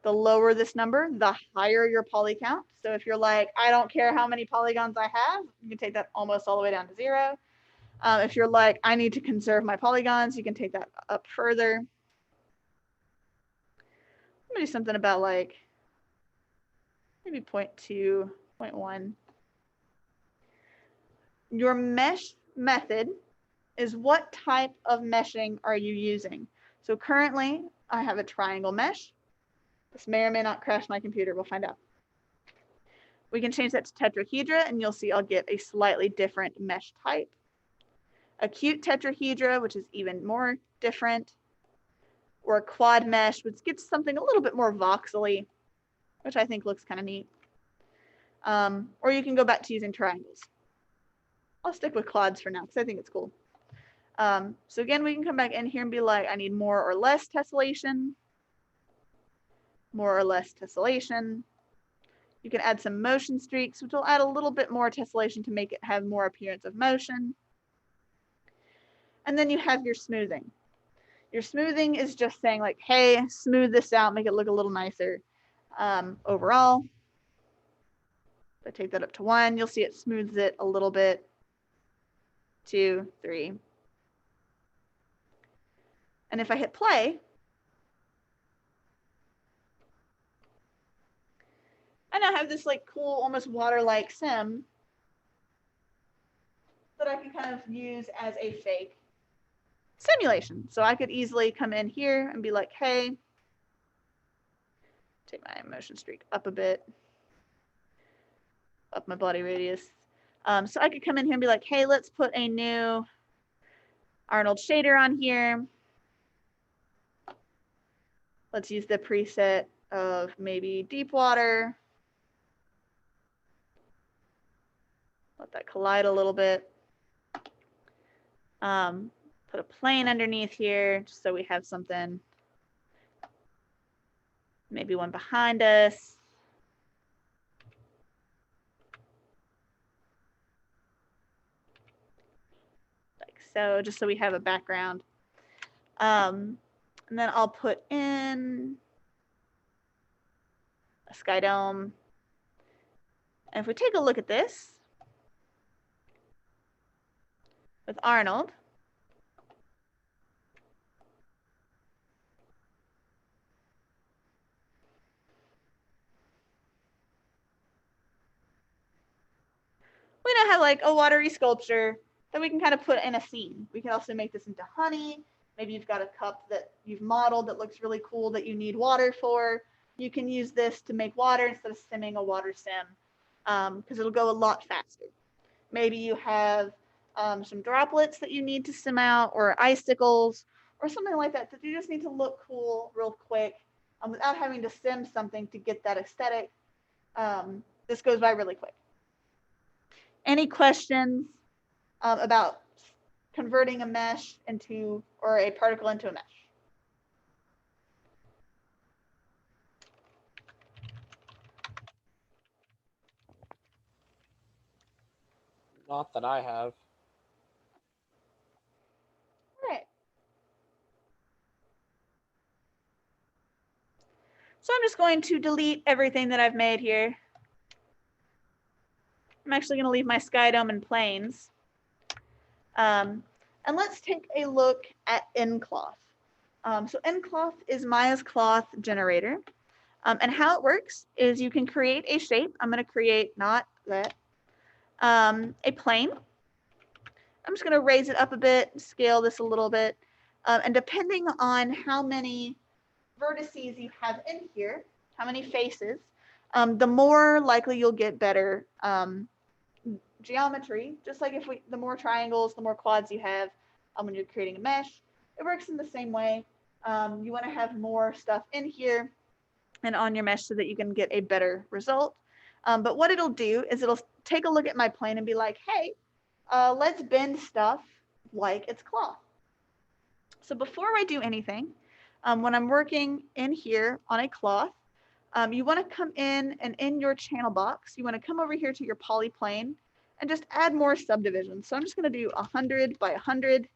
The lower this number, the higher your poly count. So if you're like, I don't care how many polygons I have, you can take that almost all the way down to 0. If you're like, I need to conserve my polygons, you can take that up further. maybe something about like maybe 0.2, 0.1. Your mesh method is what type of meshing are you using? So currently I have a triangle mesh. This may or may not crash my computer. We'll find out. We can change that to tetrahedra and you'll see I'll get a slightly different mesh type. Acute tetrahedra, which is even more different, or a quad mesh, which gets something a little bit more voxely, which I think looks kind of neat. Or you can go back to using triangles. I'll stick with quads for now because I think it's cool. So again, we can come back in here and be like, I need more or less tessellation, more or less tessellation. You can add some motion streaks, which will add a little bit more tessellation to make it have more appearance of motion. And then you have your smoothing. Your smoothing is just saying like, hey, smooth this out, make it look a little nicer. Overall, if I take that up to 1, you'll see it smooths it a little bit. 2, 3. And if I hit play, I now have this like cool, almost water-like sim that I can kind of use as a fake simulation. So I could easily come in here and be like, hey, take my motion streak up a bit, up my body radius. So I could come in here and be like, hey, let's put a new Arnold shader on here. Let's use the preset of maybe deep water. Let that collide a little bit. Put a plane underneath here just so we have something. Maybe one behind us. Like so, just so we have a background. And then I'll put in a sky dome. And if we take a look at this with Arnold, we now have like a watery sculpture that we can kind of put in a scene. We can also make this into honey. Maybe you've got a cup that you've modeled that looks really cool that you need water for. You can use this to make water instead of simming a water sim because it'll go a lot faster. Maybe you have some droplets that you need to sim out or icicles or something like that you just need to look cool real quick without having to sim something to get that aesthetic. This goes by really quick. Any questions about converting a mesh into, or a particle into a mesh? Not that I have. All right. So I'm just going to delete everything that I've made here. I'm actually going to leave my sky dome and planes. And let's take a look at nCloth. So nCloth is Maya's cloth generator. And how it works is you can create a shape. I'm going to create, not that, a plane. I'm just going to raise it up a bit, scale this a little bit. And depending on how many vertices you have in here, how many faces, the more likely you'll get better geometry. Just like the more triangles, the more quads you have when you're creating a mesh, it works in the same way. You want to have more stuff in here and on your mesh so that you can get a better result. But what it'll do is it'll take a look at my plane and be like, hey, let's bend stuff like it's cloth. So before I do anything, when I'm working in here on a cloth, you want to come in and in your channel box, you want to come over here to your polyplane and just add more subdivisions. So I'm just going to do 100 by 100.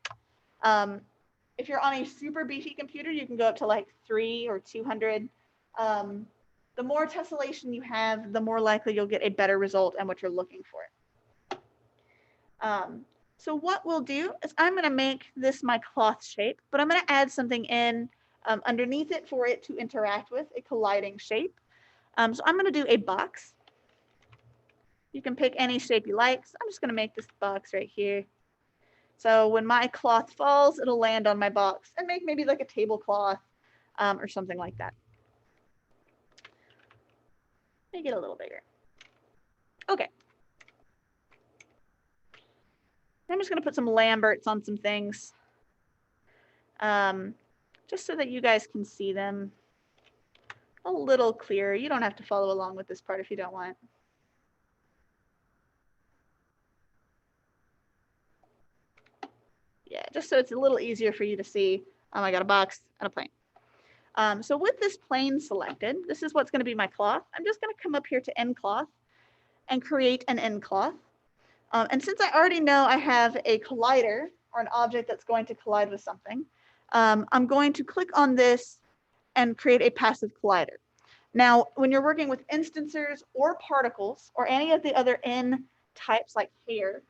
If you're on a super beefy computer, you can go up to like 3 or 200. The more tessellation you have, the more likely you'll get a better result and what you're looking for. So what we'll do is I'm going to make this my cloth shape, but I'm going to add something in underneath it for it to interact with a colliding shape. So I'm going to do a box. You can pick any shape you like. So I'm just going to make this box right here. So when my cloth falls, it'll land on my box and make maybe like a tablecloth or something like that. Make it a little bigger. Okay. I'm just going to put some Lamberts on some things, just so that you guys can see them a little clearer. You don't have to follow along with this part if you don't want. Yeah, just so it's a little easier for you to see. I got a box and a plane. So with this plane selected, this is what's going to be my cloth. I'm just going to come up here to nCloth and create an nCloth. And since I already know I have a collider or an object that's going to collide with something, I'm going to click on this and create a passive collider. Now, when you're working with instancers or particles or any of the other N types like hair,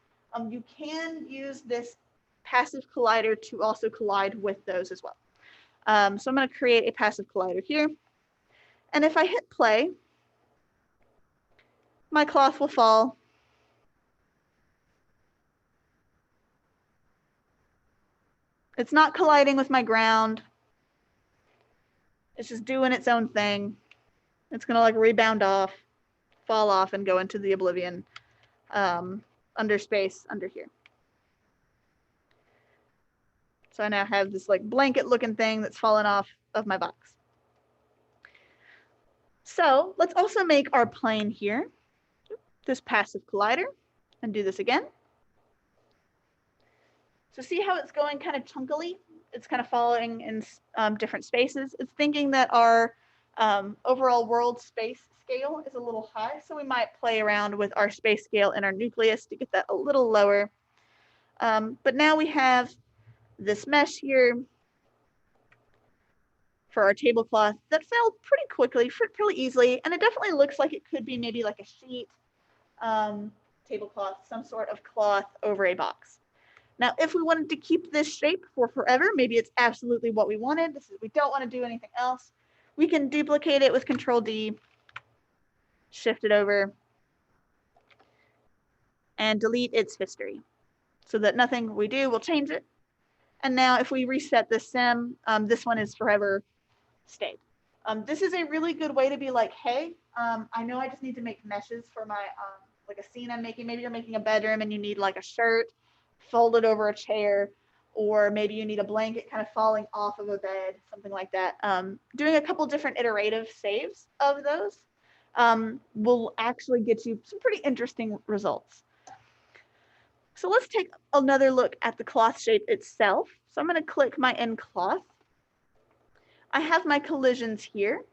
you can use this passive collider to also collide with those as well. So I'm going to create a passive collider here. And if I hit play, my cloth will fall. It's not colliding with my ground. It's just doing its own thing. It's going to like rebound off, fall off, and go into the oblivion under space under here. So I now have this like blanket looking thing that's fallen off of my box. So let's also make our plane here, this passive collider, and do this again. So see how it's going kind of chunkily? It's kind of falling in different spaces. It's thinking that our overall world space scale is a little high, so we might play around with our space scale in our nucleus to get that a little lower. But now we have this mesh here for our tablecloth that fell pretty quickly, pretty easily, and it definitely looks like it could be maybe like a sheet tablecloth, some sort of cloth over a box. Now, if we wanted to keep this shape for forever, maybe it's absolutely what we wanted. We don't want to do anything else. We can duplicate it with Control D, shift it over, and delete its history so that nothing we do will change it. And now if we reset this sim, this one is forever stayed. This is a really good way to be like, hey, I know I just need to make meshes for my, like a scene I'm making. Maybe you're making a bedroom and you need like a shirt folded over a chair, or maybe you need a blanket kind of falling off of a bed, something like that. Doing a couple different iterative saves of those will actually get you some pretty interesting results. So let's take another look at the cloth shape itself. So I'm going to click my nCloth. I have my collisions here.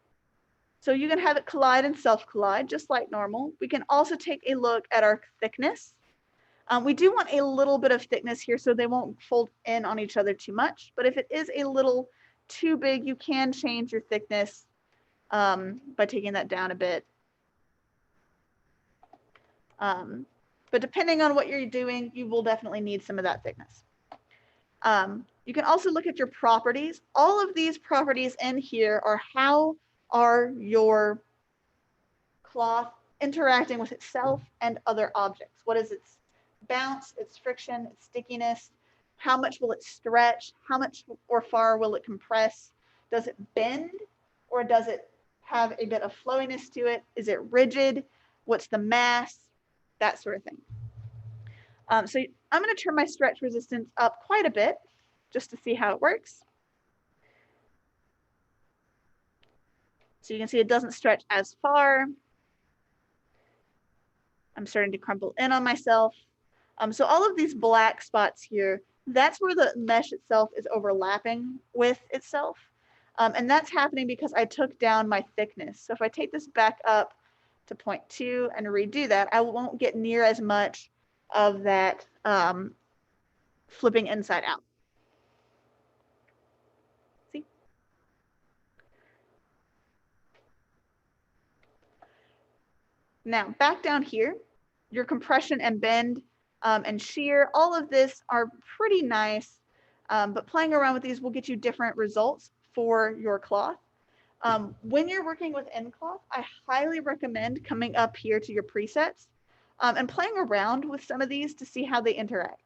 So you can have it collide and self-collide just like normal. We can also take a look at our thickness. We do want a little bit of thickness here so they won't fold in on each other too much. But if it is a little too big, you can change your thickness by taking that down a bit. But depending on what you're doing, you will definitely need some of that thickness. You can also look at your properties. All of these properties in here are how are your cloth interacting with itself and other objects. What is its bounce, its friction, its stickiness? How much will it stretch? How much or far will it compress? Does it bend or does it have a bit of flowiness to it? Is it rigid? What's the mass? That sort of thing. So I'm going to turn my stretch resistance up quite a bit just to see how it works. So you can see it doesn't stretch as far. I'm starting to crumple in on myself. So all of these black spots here, that's where the mesh itself is overlapping with itself. And that's happening because I took down my thickness. So if I take this back up to 0.2 and redo that, I won't get near as much of that flipping inside out. See? Now back down here, your compression and bend and shear, all of this are pretty nice, but playing around with these will get you different results for your cloth. When you're working with nCloth, I highly recommend coming up here to your presets and playing around with some of these to see how they interact.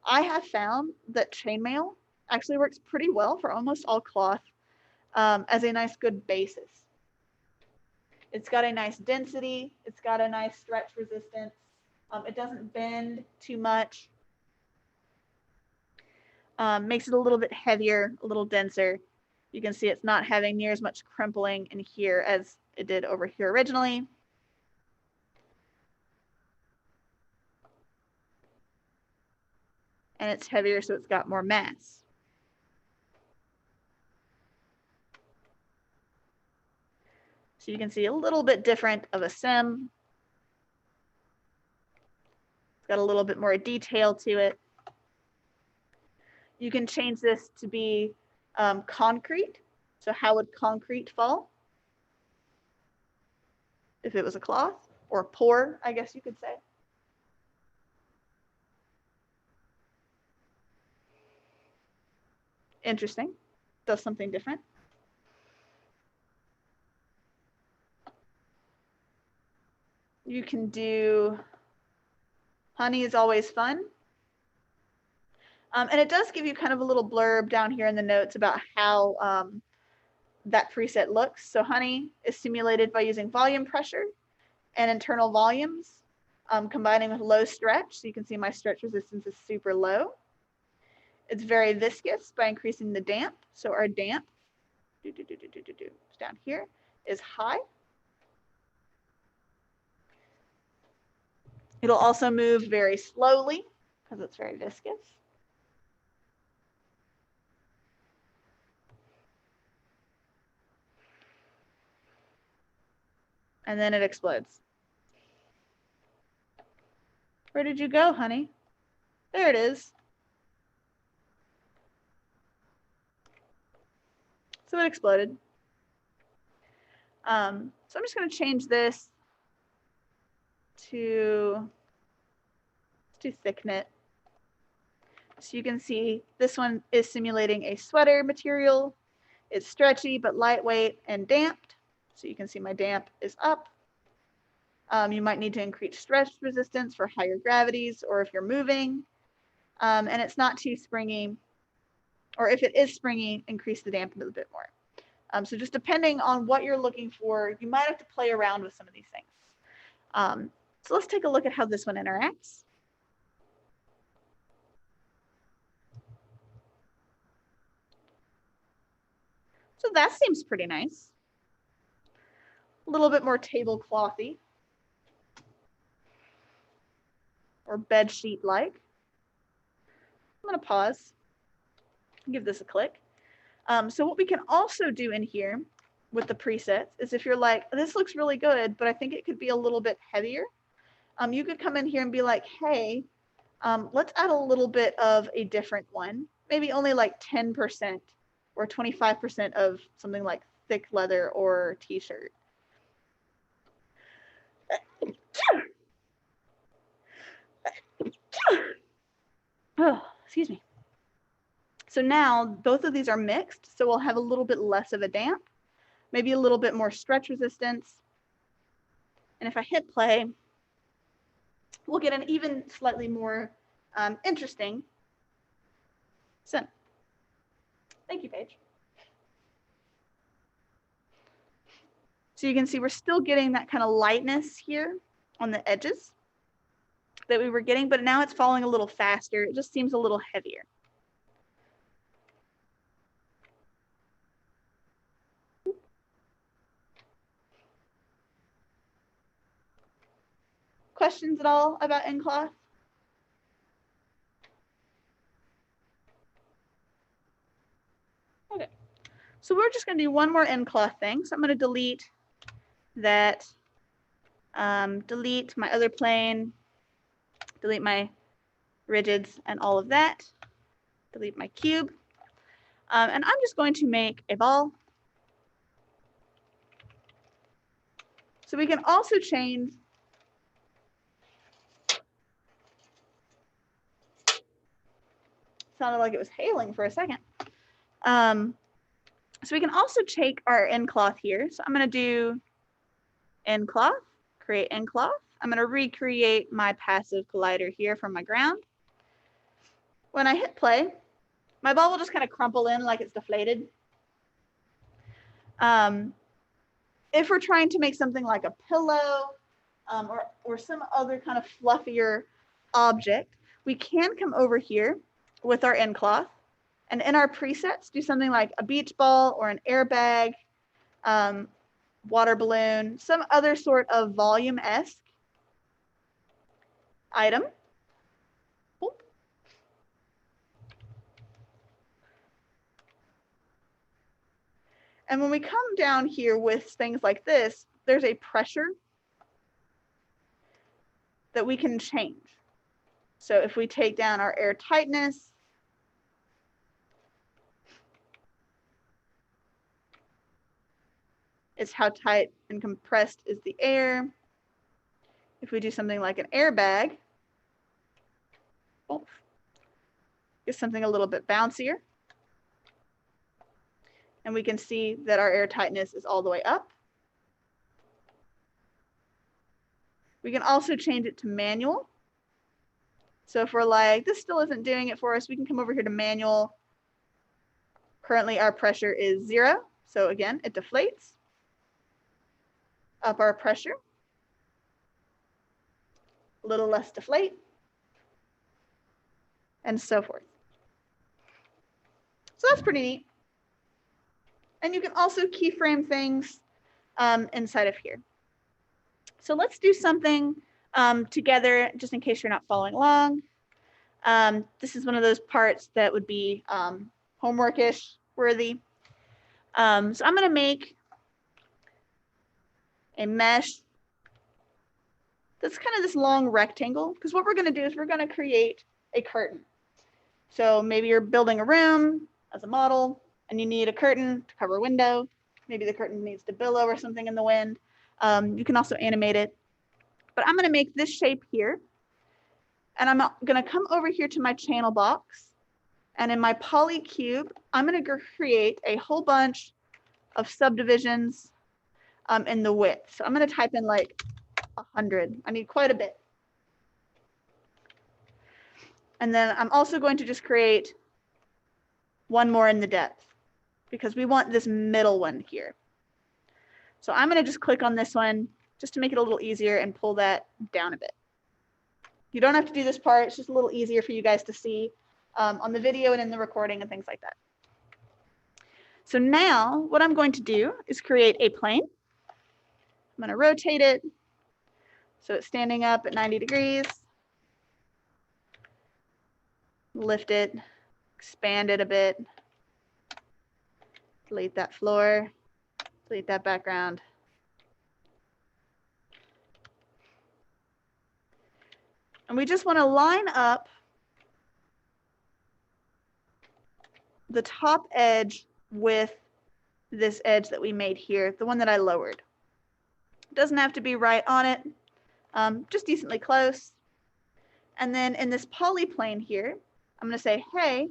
I have found that chainmail actually works pretty well for almost all cloth as a nice good basis. It's got a nice density. It's got a nice stretch resistance. It doesn't bend too much. Makes it a little bit heavier, a little denser. You can see it's not having near as much crimpling in here as it did over here originally. And it's heavier, so it's got more mass. So you can see a little bit different of a sim. It's got a little bit more detail to it. You can change this to be concrete. So how would concrete fall if it was a cloth, or pour, I guess you could say. Interesting. Does something different. You can do honey is always fun. And it does give you kind of a little blurb down here in the notes about how that preset looks. So honey is simulated by using volume pressure and internal volumes, combining with low stretch. So you can see my stretch resistance is super low. It's very viscous by increasing the damp. So our damp down here is high. It'll also move very slowly because it's very viscous. And then it explodes. Where did you go, honey? There it is. So it exploded. So I'm just going to change this to thick knit. So you can see this one is simulating a sweater material. It's stretchy but lightweight and damped. So you can see my damp is up. You might need to increase stretch resistance for higher gravities or if you're moving. And it's not too springy. Or if it is springy, increase the damp a little bit more. So just depending on what you're looking for, you might have to play around with some of these things. So let's take a look at how this one interacts. So that seems pretty nice. A little bit more tableclothy or bed sheet like. I'm going to pause, give this a click. So what we can also do in here with the presets is if you're like, this looks really good, but I think it could be a little bit heavier. You could come in here and be like, hey, let's add a little bit of a different one, maybe only like 10% or 25% of something like thick leather or t-shirt. Oh, excuse me. So now both of these are mixed, so we'll have a little bit less of a damp, maybe a little bit more stretch resistance. And if I hit play, we'll get an even slightly more interesting sim. Thank you, Paige. So you can see we're still getting that kind of lightness here on the edges that we were getting, but now it's falling a little faster. It just seems a little heavier. Questions at all about nCloth? Okay, so we're just going to do one more nCloth thing. So I'm going to delete that, delete my other plane, delete my rigids and all of that, delete my cube. And I'm just going to make a ball. So we can also change sounded like it was hailing for a second. So we can also take our nCloth here. So I'm going to do nCloth, create nCloth. I'm going to recreate my passive collider here from my ground. When I hit play, my ball will just kind of crumple in like it's deflated. If we're trying to make something like a pillow or some other kind of fluffier object, we can come over here with our nCloth and in our presets do something like a beach ball or an airbag, water balloon, some other sort of volume-esque item. And when we come down here with things like this, there's a pressure that we can change. So if we take down our air tightness, it's how tight and compressed is the air. If we do something like an airbag, get something a little bit bouncier. And we can see that our air tightness is all the way up. We can also change it to manual. So if we're like, this still isn't doing it for us, we can come over here to manual. Currently our pressure is 0. So again, it deflates. Up our pressure. A little less deflate. And so forth. So that's pretty neat. And you can also keyframe things inside of here. So let's do something together, just in case you're not following along. This is one of those parts that would be homework-ish worthy. So I'm going to make a mesh that's kind of this long rectangle, because what we're going to do is we're going to create a curtain. So maybe you're building a room as a model, and you need a curtain to cover a window. Maybe the curtain needs to billow or something in the wind. You can also animate it. But I'm going to make this shape here. And I'm going to come over here to my channel box. And in my poly cube, I'm going to create a whole bunch of subdivisions in the width. So I'm going to type in like 100. I need quite a bit. And then I'm also going to just create one more in the depth because we want this middle one here. So I'm going to just click on this one just to make it a little easier and pull that down a bit. You don't have to do this part. It's just a little easier for you guys to see on the video and in the recording and things like that. So now what I'm going to do is create a plane. I'm going to rotate it so it's standing up at 90 degrees. Lift it, expand it a bit. Delete that floor, delete that background. And we just want to line up the top edge with this edge that we made here, the one that I lowered. It doesn't have to be right on it, just decently close. And then in this polyplane here, I'm going to say, hey,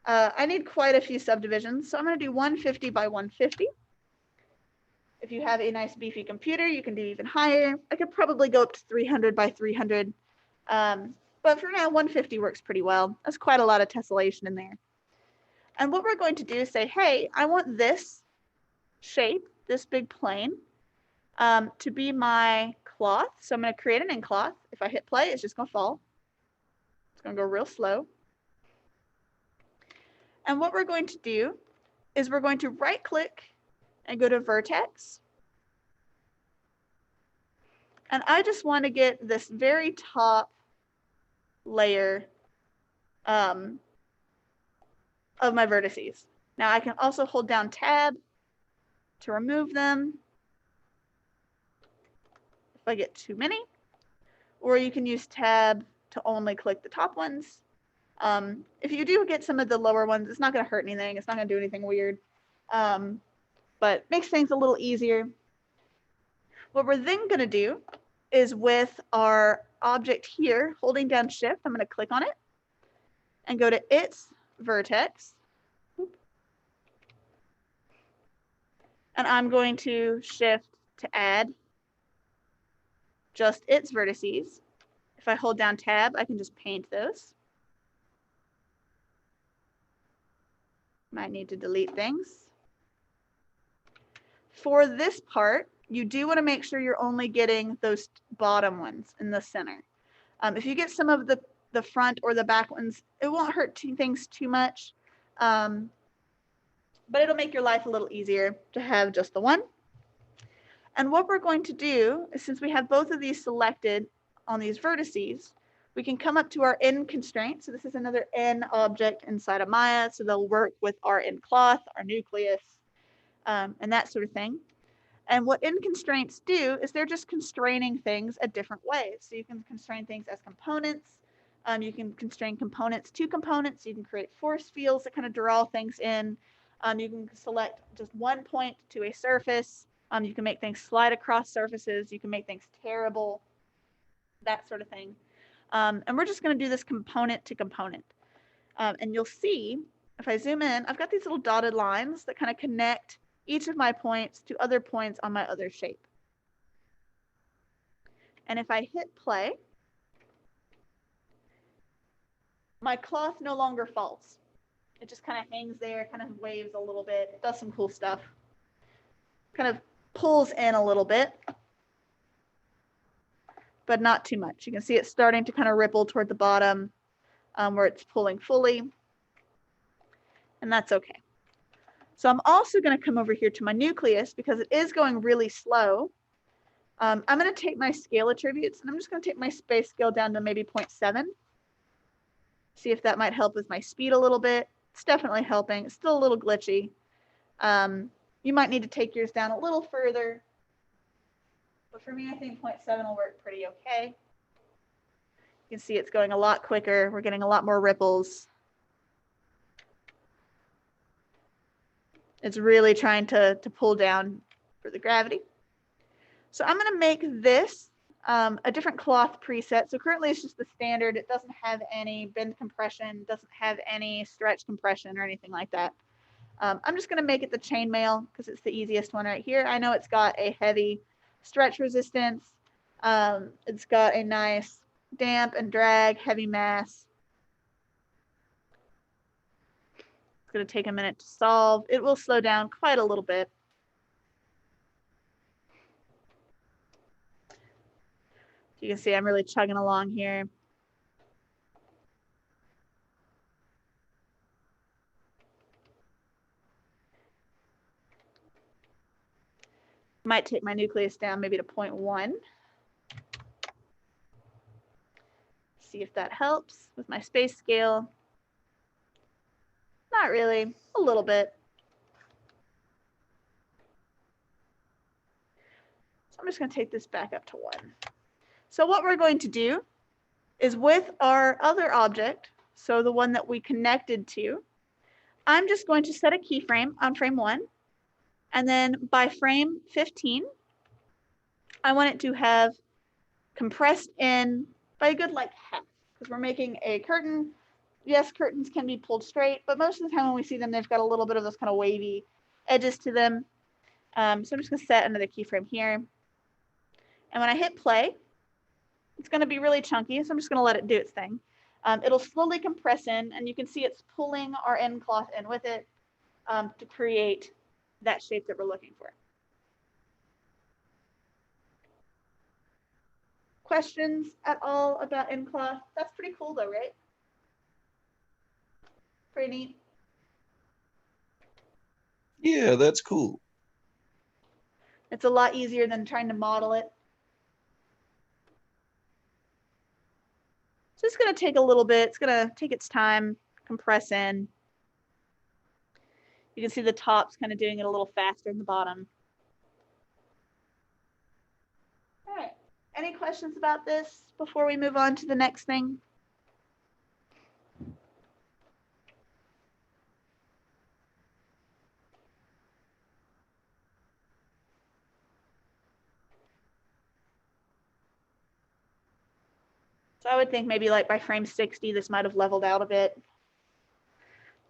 I need quite a few subdivisions, so I'm going to do 150 by 150. If you have a nice beefy computer, you can do even higher. I could probably go up to 300 by 300. But for now, 150 works pretty well. That's quite a lot of tessellation in there. And what we're going to do is say, hey, I want this shape, this big plane, to be my cloth. So I'm going to create an nCloth. If I hit play, it's just going to fall. It's going to go real slow. And what we're going to do is we're going to right click and go to vertex. And I just want to get this very top layer of my vertices. Now I can also hold down tab to remove them if I get too many, or you can use tab to only click the top ones. If you do get some of the lower ones, it's not going to hurt anything. It's not going to do anything weird, but makes things a little easier. What we're then going to do is with our object here, holding down shift, I'm going to click on it and go to its vertex. And I'm going to shift to add just its vertices. If I hold down tab, I can just paint those. Might need to delete things. For this part, you do want to make sure you're only getting those bottom ones in the center. If you get some of the front or the back ones, it won't hurt things too much, but it'll make your life a little easier to have just the one. And what we're going to do is, since we have both of these selected on these vertices, we can come up to our N constraint. So this is another N object inside of Maya. So they'll work with our nCloth, our nucleus, and that sort of thing. And what N constraints do is they're just constraining things a different way. So you can constrain things as components. You can constrain components to components. You can create force fields that kind of draw things in. You can select just one point to a surface. You can make things slide across surfaces. You can make things tearable, that sort of thing. And we're just going to do this component to component. And you'll see, if I zoom in, I've got these little dotted lines that kind of connect each of my points to other points on my other shape. And if I hit play, my cloth no longer falls. It just kind of hangs there, kind of waves a little bit. It does some cool stuff. Kind of pulls in a little bit, but not too much. You can see it's starting to kind of ripple toward the bottom where it's pulling fully, and that's okay. So I'm also going to come over here to my nucleus because it is going really slow. I'm going to take my scale attributes, and I'm just going to take my space scale down to maybe 0.7. See if that might help with my speed a little bit. It's definitely helping. It's still a little glitchy. You might need to take yours down a little further. But for me, I think 0.7 will work pretty okay. You can see it's going a lot quicker. We're getting a lot more ripples. It's really trying to pull down for the gravity. So I'm going to make this a different cloth preset. So currently it's just the standard. It doesn't have any bend compression, doesn't have any stretch compression or anything like that. I'm just going to make it the chainmail because it's the easiest one right here. I know it's got a heavy stretch resistance. It's got a nice damp and drag heavy mass. It's going to take a minute to solve. It will slow down quite a little bit. You can see I'm really chugging along here. Might take my nucleus down maybe to 0.1. See if that helps with my space scale. Not really, a little bit. So I'm just going to take this back up to 1. So what we're going to do is with our other object, so the one that we connected to, I'm just going to set a keyframe on frame 1. And then by frame 15, I want it to have compressed in by a good like half, because we're making a curtain. Yes, curtains can be pulled straight, but most of the time when we see them, they've got a little bit of those kind of wavy edges to them. So I'm just going to set another keyframe here. And when I hit play, it's going to be really chunky, so I'm just going to let it do its thing. It'll slowly compress in, and you can see it's pulling our nCloth in with it to create that shape that we're looking for. Questions at all about nCloth? That's pretty cool though, right? Pretty neat. Yeah, that's cool. It's a lot easier than trying to model it. So it's going to take a little bit. It's going to take its time, compress in. You can see the top's kind of doing it a little faster than the bottom. All right. Any questions about this before we move on to the next thing? So I would think maybe like by frame 60, this might have leveled out a bit.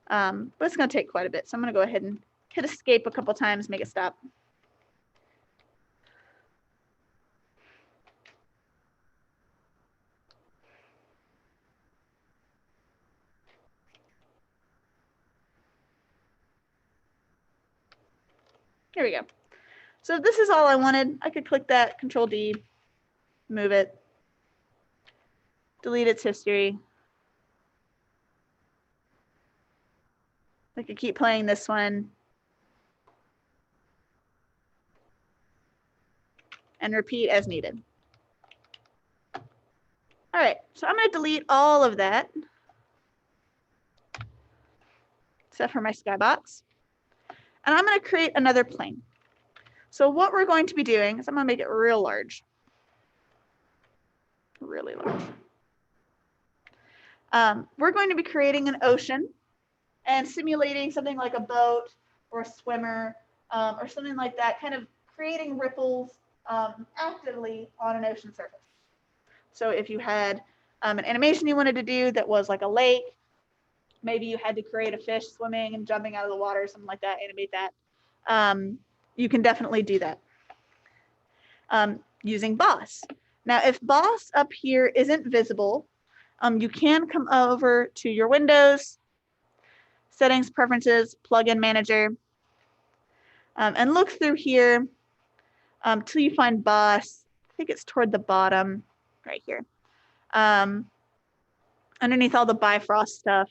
But it's going to take quite a bit. So I'm going to go ahead and hit escape a couple times, make it stop. Here we go. So this is all I wanted. I could click that, Control D, move it, delete its history. I could keep playing this one and repeat as needed. All right, so I'm going to delete all of that, except for my skybox. And I'm going to create another plane. So what we're going to be doing is I'm going to make it real large. Really large. We're going to be creating an ocean and simulating something like a boat or a swimmer or something like that, kind of creating ripples actively on an ocean surface. So if you had an animation you wanted to do that was like a lake, maybe you had to create a fish swimming and jumping out of the water, something like that, animate that. You can definitely do that using Boss. Now, if Boss up here isn't visible, you can come over to your Windows, Settings, Preferences, Plugin Manager, and look through here till you find Boss. I think it's toward the bottom right here. Underneath all the Bifrost stuff.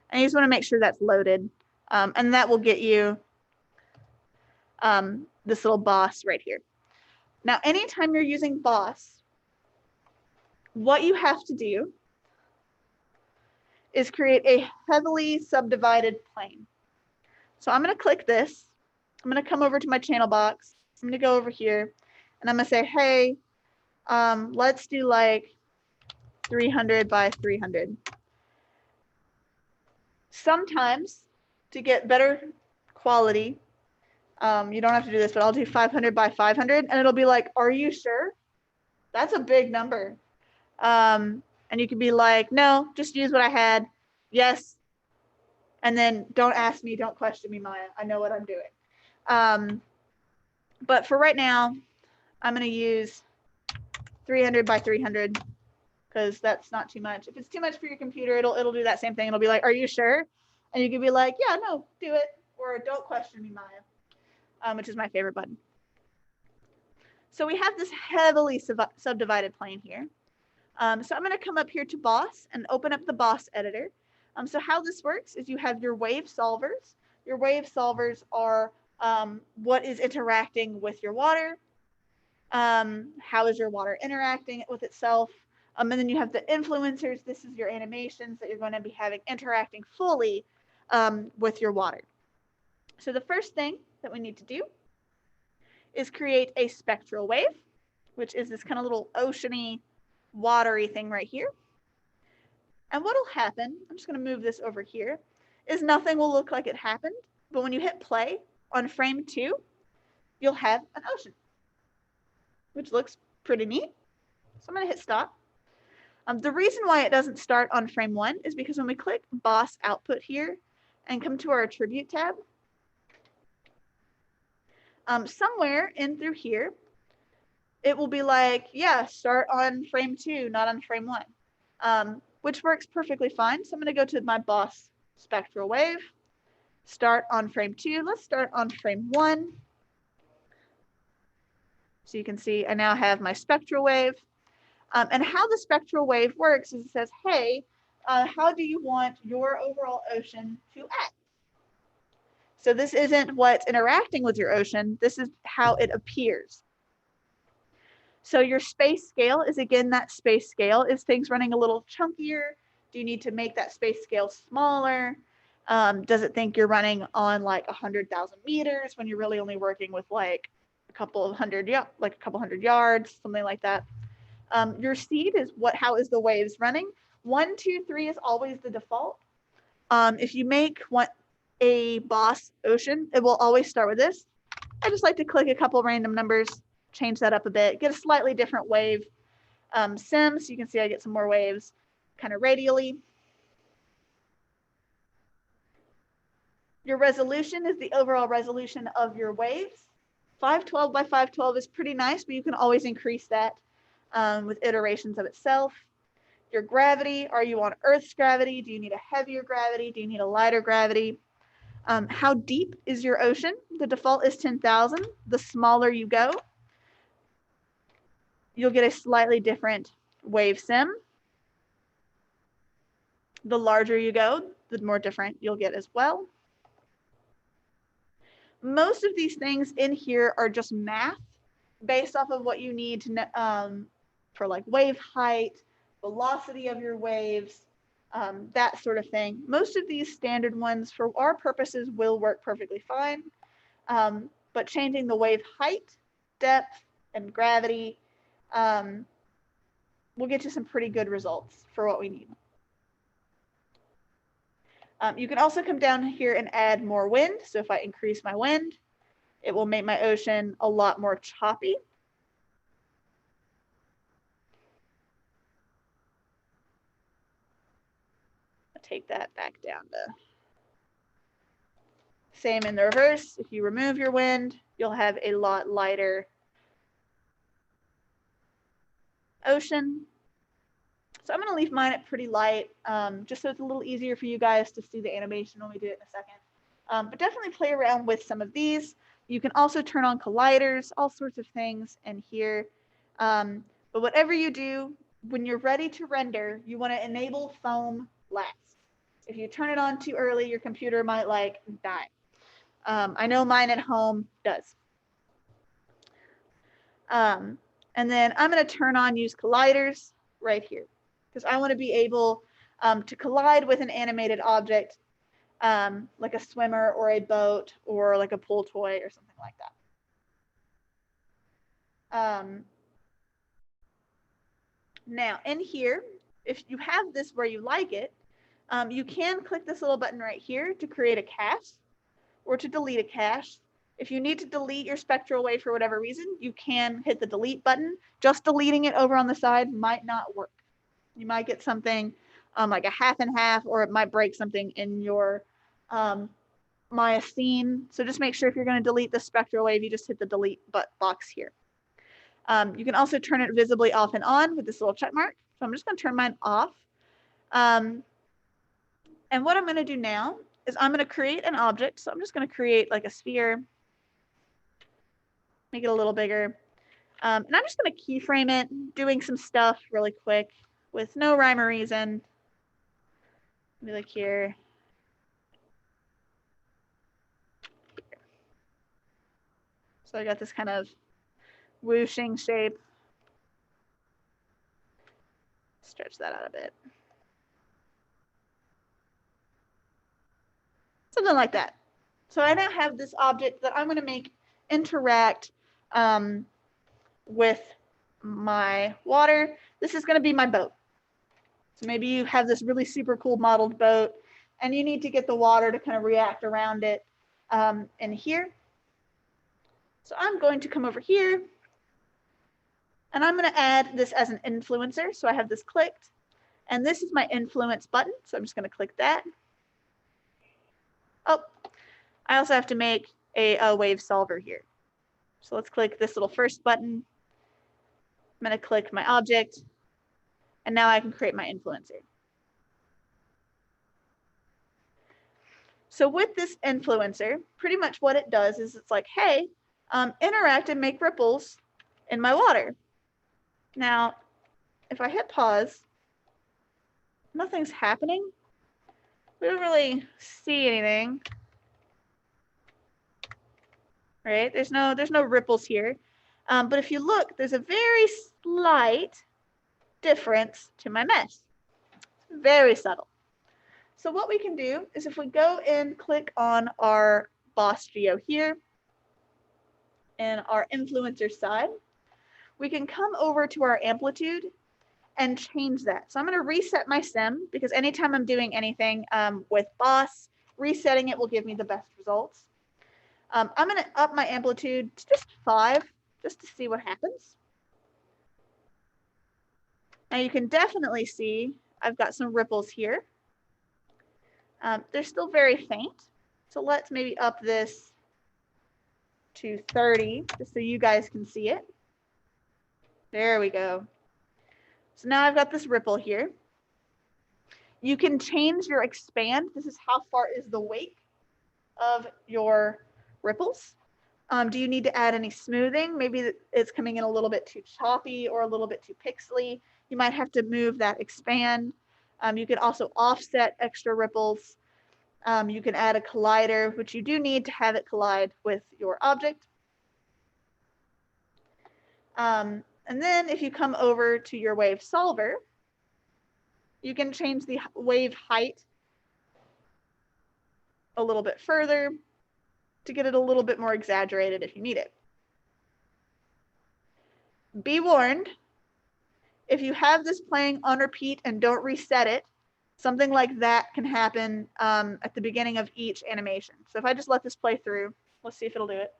And you just want to make sure that's loaded. And that will get you this little Boss right here. Now, anytime you're using Boss, what you have to do is create a heavily subdivided plane. So I'm going to click this. I'm going to come over to my channel box. I'm going to go over here and I'm going to say, hey, let's do like 300 by 300. Sometimes to get better quality, you don't have to do this, but I'll do 500 by 500 and it'll be like, are you sure? That's a big number. And you can be like, no, just use what I had. Yes. And then don't ask me, don't question me, Maya. I know what I'm doing. But for right now, I'm going to use 300 by 300 because that's not too much. If it's too much for your computer, it'll do that same thing. It'll be like, are you sure? And you can be like, yeah, no, do it. Or don't question me, Maya, which is my favorite button. So we have this heavily subdivided plane here. So I'm going to come up here to Boss and open up the Boss editor. So how this works is you have your wave solvers. Your wave solvers are what is interacting with your water. How is your water interacting with itself? And then you have the influencers. This is your animations that you're going to be having interacting fully with your water. So the first thing that we need to do is create a spectral wave, which is this kind of little oceany, watery thing right here. And what will happen, I'm just going to move this over here, is nothing will look like it happened. But when you hit play on frame 2, you'll have an ocean, which looks pretty neat. So I'm going to hit stop. The reason why it doesn't start on frame 1 is because when we click Boss Output here and come to our Attribute tab, somewhere in through here, it will be like, yeah, start on frame 2, not on frame 1, which works perfectly fine. So I'm going to go to my Boss Spectral Wave, start on frame 2. Let's start on frame 1. So you can see I now have my spectral wave. And how the spectral wave works is it says, hey, how do you want your overall ocean to act? So this isn't what's interacting with your ocean. This is how it appears. So your space scale is, again, that space scale. Is things running a little chunkier? Do you need to make that space scale smaller? Does it think you're running on like 100,000 meters when you're really only working with like a couple hundred yards, something like that? Your seed is how is the waves running? 1, 2, 3 is always the default. If you make a Boss ocean, it will always start with this. I just like to click a couple random numbers, change that up a bit, get a slightly different wave sim. So you can see I get some more waves kind of radially. Your resolution is the overall resolution of your waves. 512 by 512 is pretty nice, but you can always increase that with iterations of itself. Your gravity, are you on Earth's gravity? Do you need a heavier gravity? Do you need a lighter gravity? How deep is your ocean? The default is 10,000. The smaller you go, you'll get a slightly different wave sim. The larger you go, the more different you'll get as well. Most of these things in here are just math based off of what you need to for like wave height, velocity of your waves, that sort of thing. Most of these standard ones for our purposes will work perfectly fine, but changing the wave height, depth, and gravity will get you some pretty good results for what we need. You can also come down here and add more wind. So if I increase my wind, it will make my ocean a lot more choppy. I'll take that back down to same in the reverse. If you remove your wind, you'll have a lot lighter ocean. So I'm going to leave mine at pretty light, just so it's a little easier for you guys to see the animation when we do it in a second. But definitely play around with some of these. You can also turn on colliders, all sorts of things in here. But whatever you do, when you're ready to render, you want to enable foam last. If you turn it on too early, your computer might like die. I know mine at home does. And then I'm going to turn on use colliders right here, because I want to be able to collide with an animated object, like a swimmer or a boat or like a pool toy or something like that. Now in here, if you have this where you like it, you can click this little button right here to create a cache or to delete a cache. If you need to delete your spectral wave for whatever reason, you can hit the delete button. Just deleting it over on the side might not work. You might get something like a half and half, or it might break something in your Maya scene. So just make sure if you're going to delete the spectral wave, you just hit the delete box here. You can also turn it visibly off and on with this little check mark. So I'm just going to turn mine off. And what I'm going to do now is I'm going to create an object. So I'm just going to create like a sphere, make it a little bigger. And I'm just going to keyframe it, doing some stuff really quick with no rhyme or reason. Be like here. So I got this kind of whooshing shape. Stretch that out a bit. Something like that. So I now have this object that I'm going to make interact with my water. This is going to be my boat. So maybe you have this really super cool modeled boat and you need to get the water to kind of react around it in here. So I'm going to come over here and I'm going to add this as an influencer. So I have this clicked and this is my influence button. So I'm just going to click that. Oh, I also have to make a wave solver here. So let's click this little first button. I'm going to click my object and now I can create my influencer. So with this influencer, pretty much what it does is it's like, hey, interact and make ripples in my water. Now, if I hit pause, nothing's happening. We don't really see anything, right? There's no ripples here. But if you look, there's a very slight difference to my mesh. Very subtle. So what we can do is if we go and click on our boss geo here in our influencer side, we can come over to our amplitude and change that. So I'm going to reset my sim because anytime I'm doing anything with boss, resetting it will give me the best results. I'm going to up my amplitude to just 5 just to see what happens. Now you can definitely see I've got some ripples here. They're still very faint. So let's maybe up this to 30, just so you guys can see it. There we go. So now I've got this ripple here. You can change your expand. This is how far is the wake of your ripples. Do you need to add any smoothing? Maybe it's coming in a little bit too choppy or a little bit too pixely. You might have to move that expand. You could also offset extra ripples. You can add a collider, which you do need to have it collide with your object. And then if you come over to your wave solver, you can change the wave height a little bit further to get it a little bit more exaggerated if you need it. Be warned, if you have this playing on repeat and don't reset it, something like that can happen at the beginning of each animation. So if I just let this play through, let's see if it'll do it.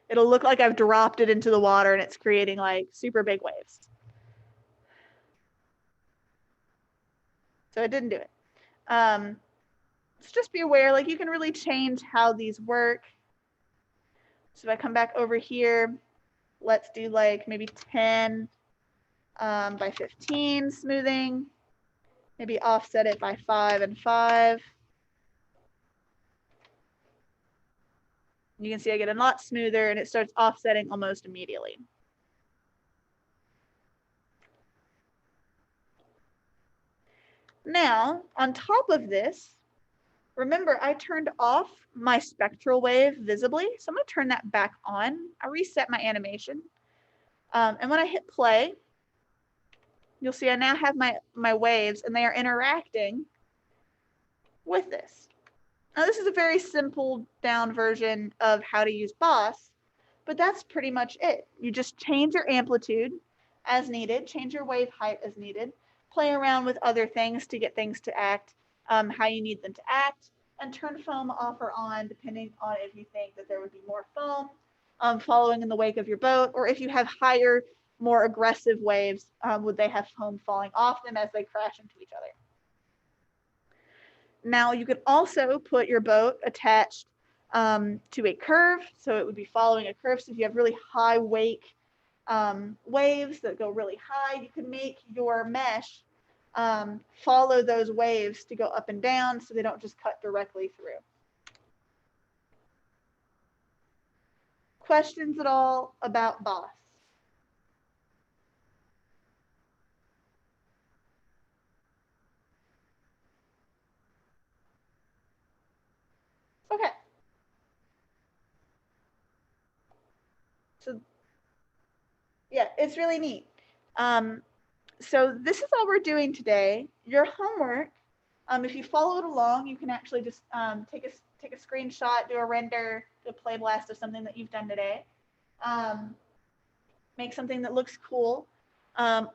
It'll look like I've dropped it into the water and it's creating like super big waves. So it didn't do it. So just be aware, like you can really change how these work. So if I come back over here, let's do like maybe 10 by 15 smoothing. Maybe offset it by 5 and 5. You can see I get a lot smoother and it starts offsetting almost immediately. Now, on top of this, remember I turned off my spectral wave visibly, so I'm going to turn that back on. I reset my animation. And when I hit play, you'll see I now have my waves and they are interacting with this. Now this is a very simple down version of how to use Boss, but that's pretty much it. You just change your amplitude as needed, change your wave height as needed, play around with other things to get things to act how you need them to act, and turn foam off or on depending on if you think that there would be more foam following in the wake of your boat, or if you have higher, more aggressive waves, would they have foam falling off them as they crash into each other. Now you could also put your boat attached to a curve, so it would be following a curve. So if you have really high wake waves that go really high, you can make your mesh follow those waves to go up and down so they don't just cut directly through. Questions at all about Boss? Okay. So yeah, it's really neat. So this is all we're doing today. Your homework, if you follow it along, you can actually just take a screenshot, do a render, do a play blast of something that you've done today. Make something that looks cool.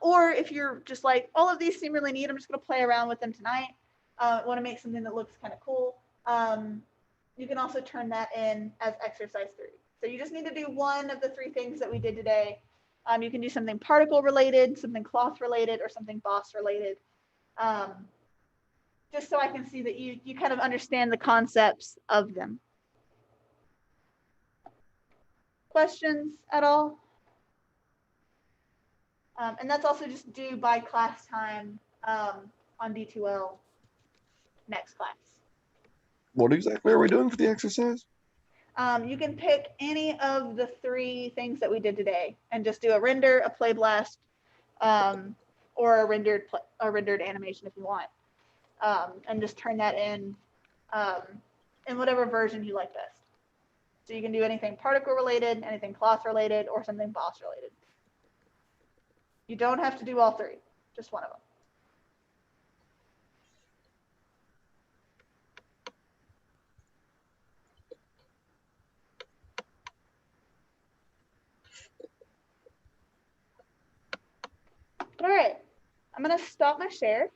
Or if you're just like, all of these seem really neat, I'm just gonna play around with them tonight. Want to make something that looks kind of cool. You can also turn that in as exercise 3. So you just need to do one of the 3 things that we did today. You can do something particle related, something cloth related, or something boss related. Just so I can see that you kind of understand the concepts of them. Questions at all? And that's also just due by class time on D2L next class. What exactly are we doing for the exercise? You can pick any of the 3 things that we did today and just do a render, a play blast, or a rendered animation if you want. And just turn that in whatever version you like best. So you can do anything particle related, anything cloth related, or something boss related. You don't have to do all 3, just one of them. All right, I'm gonna stop my share.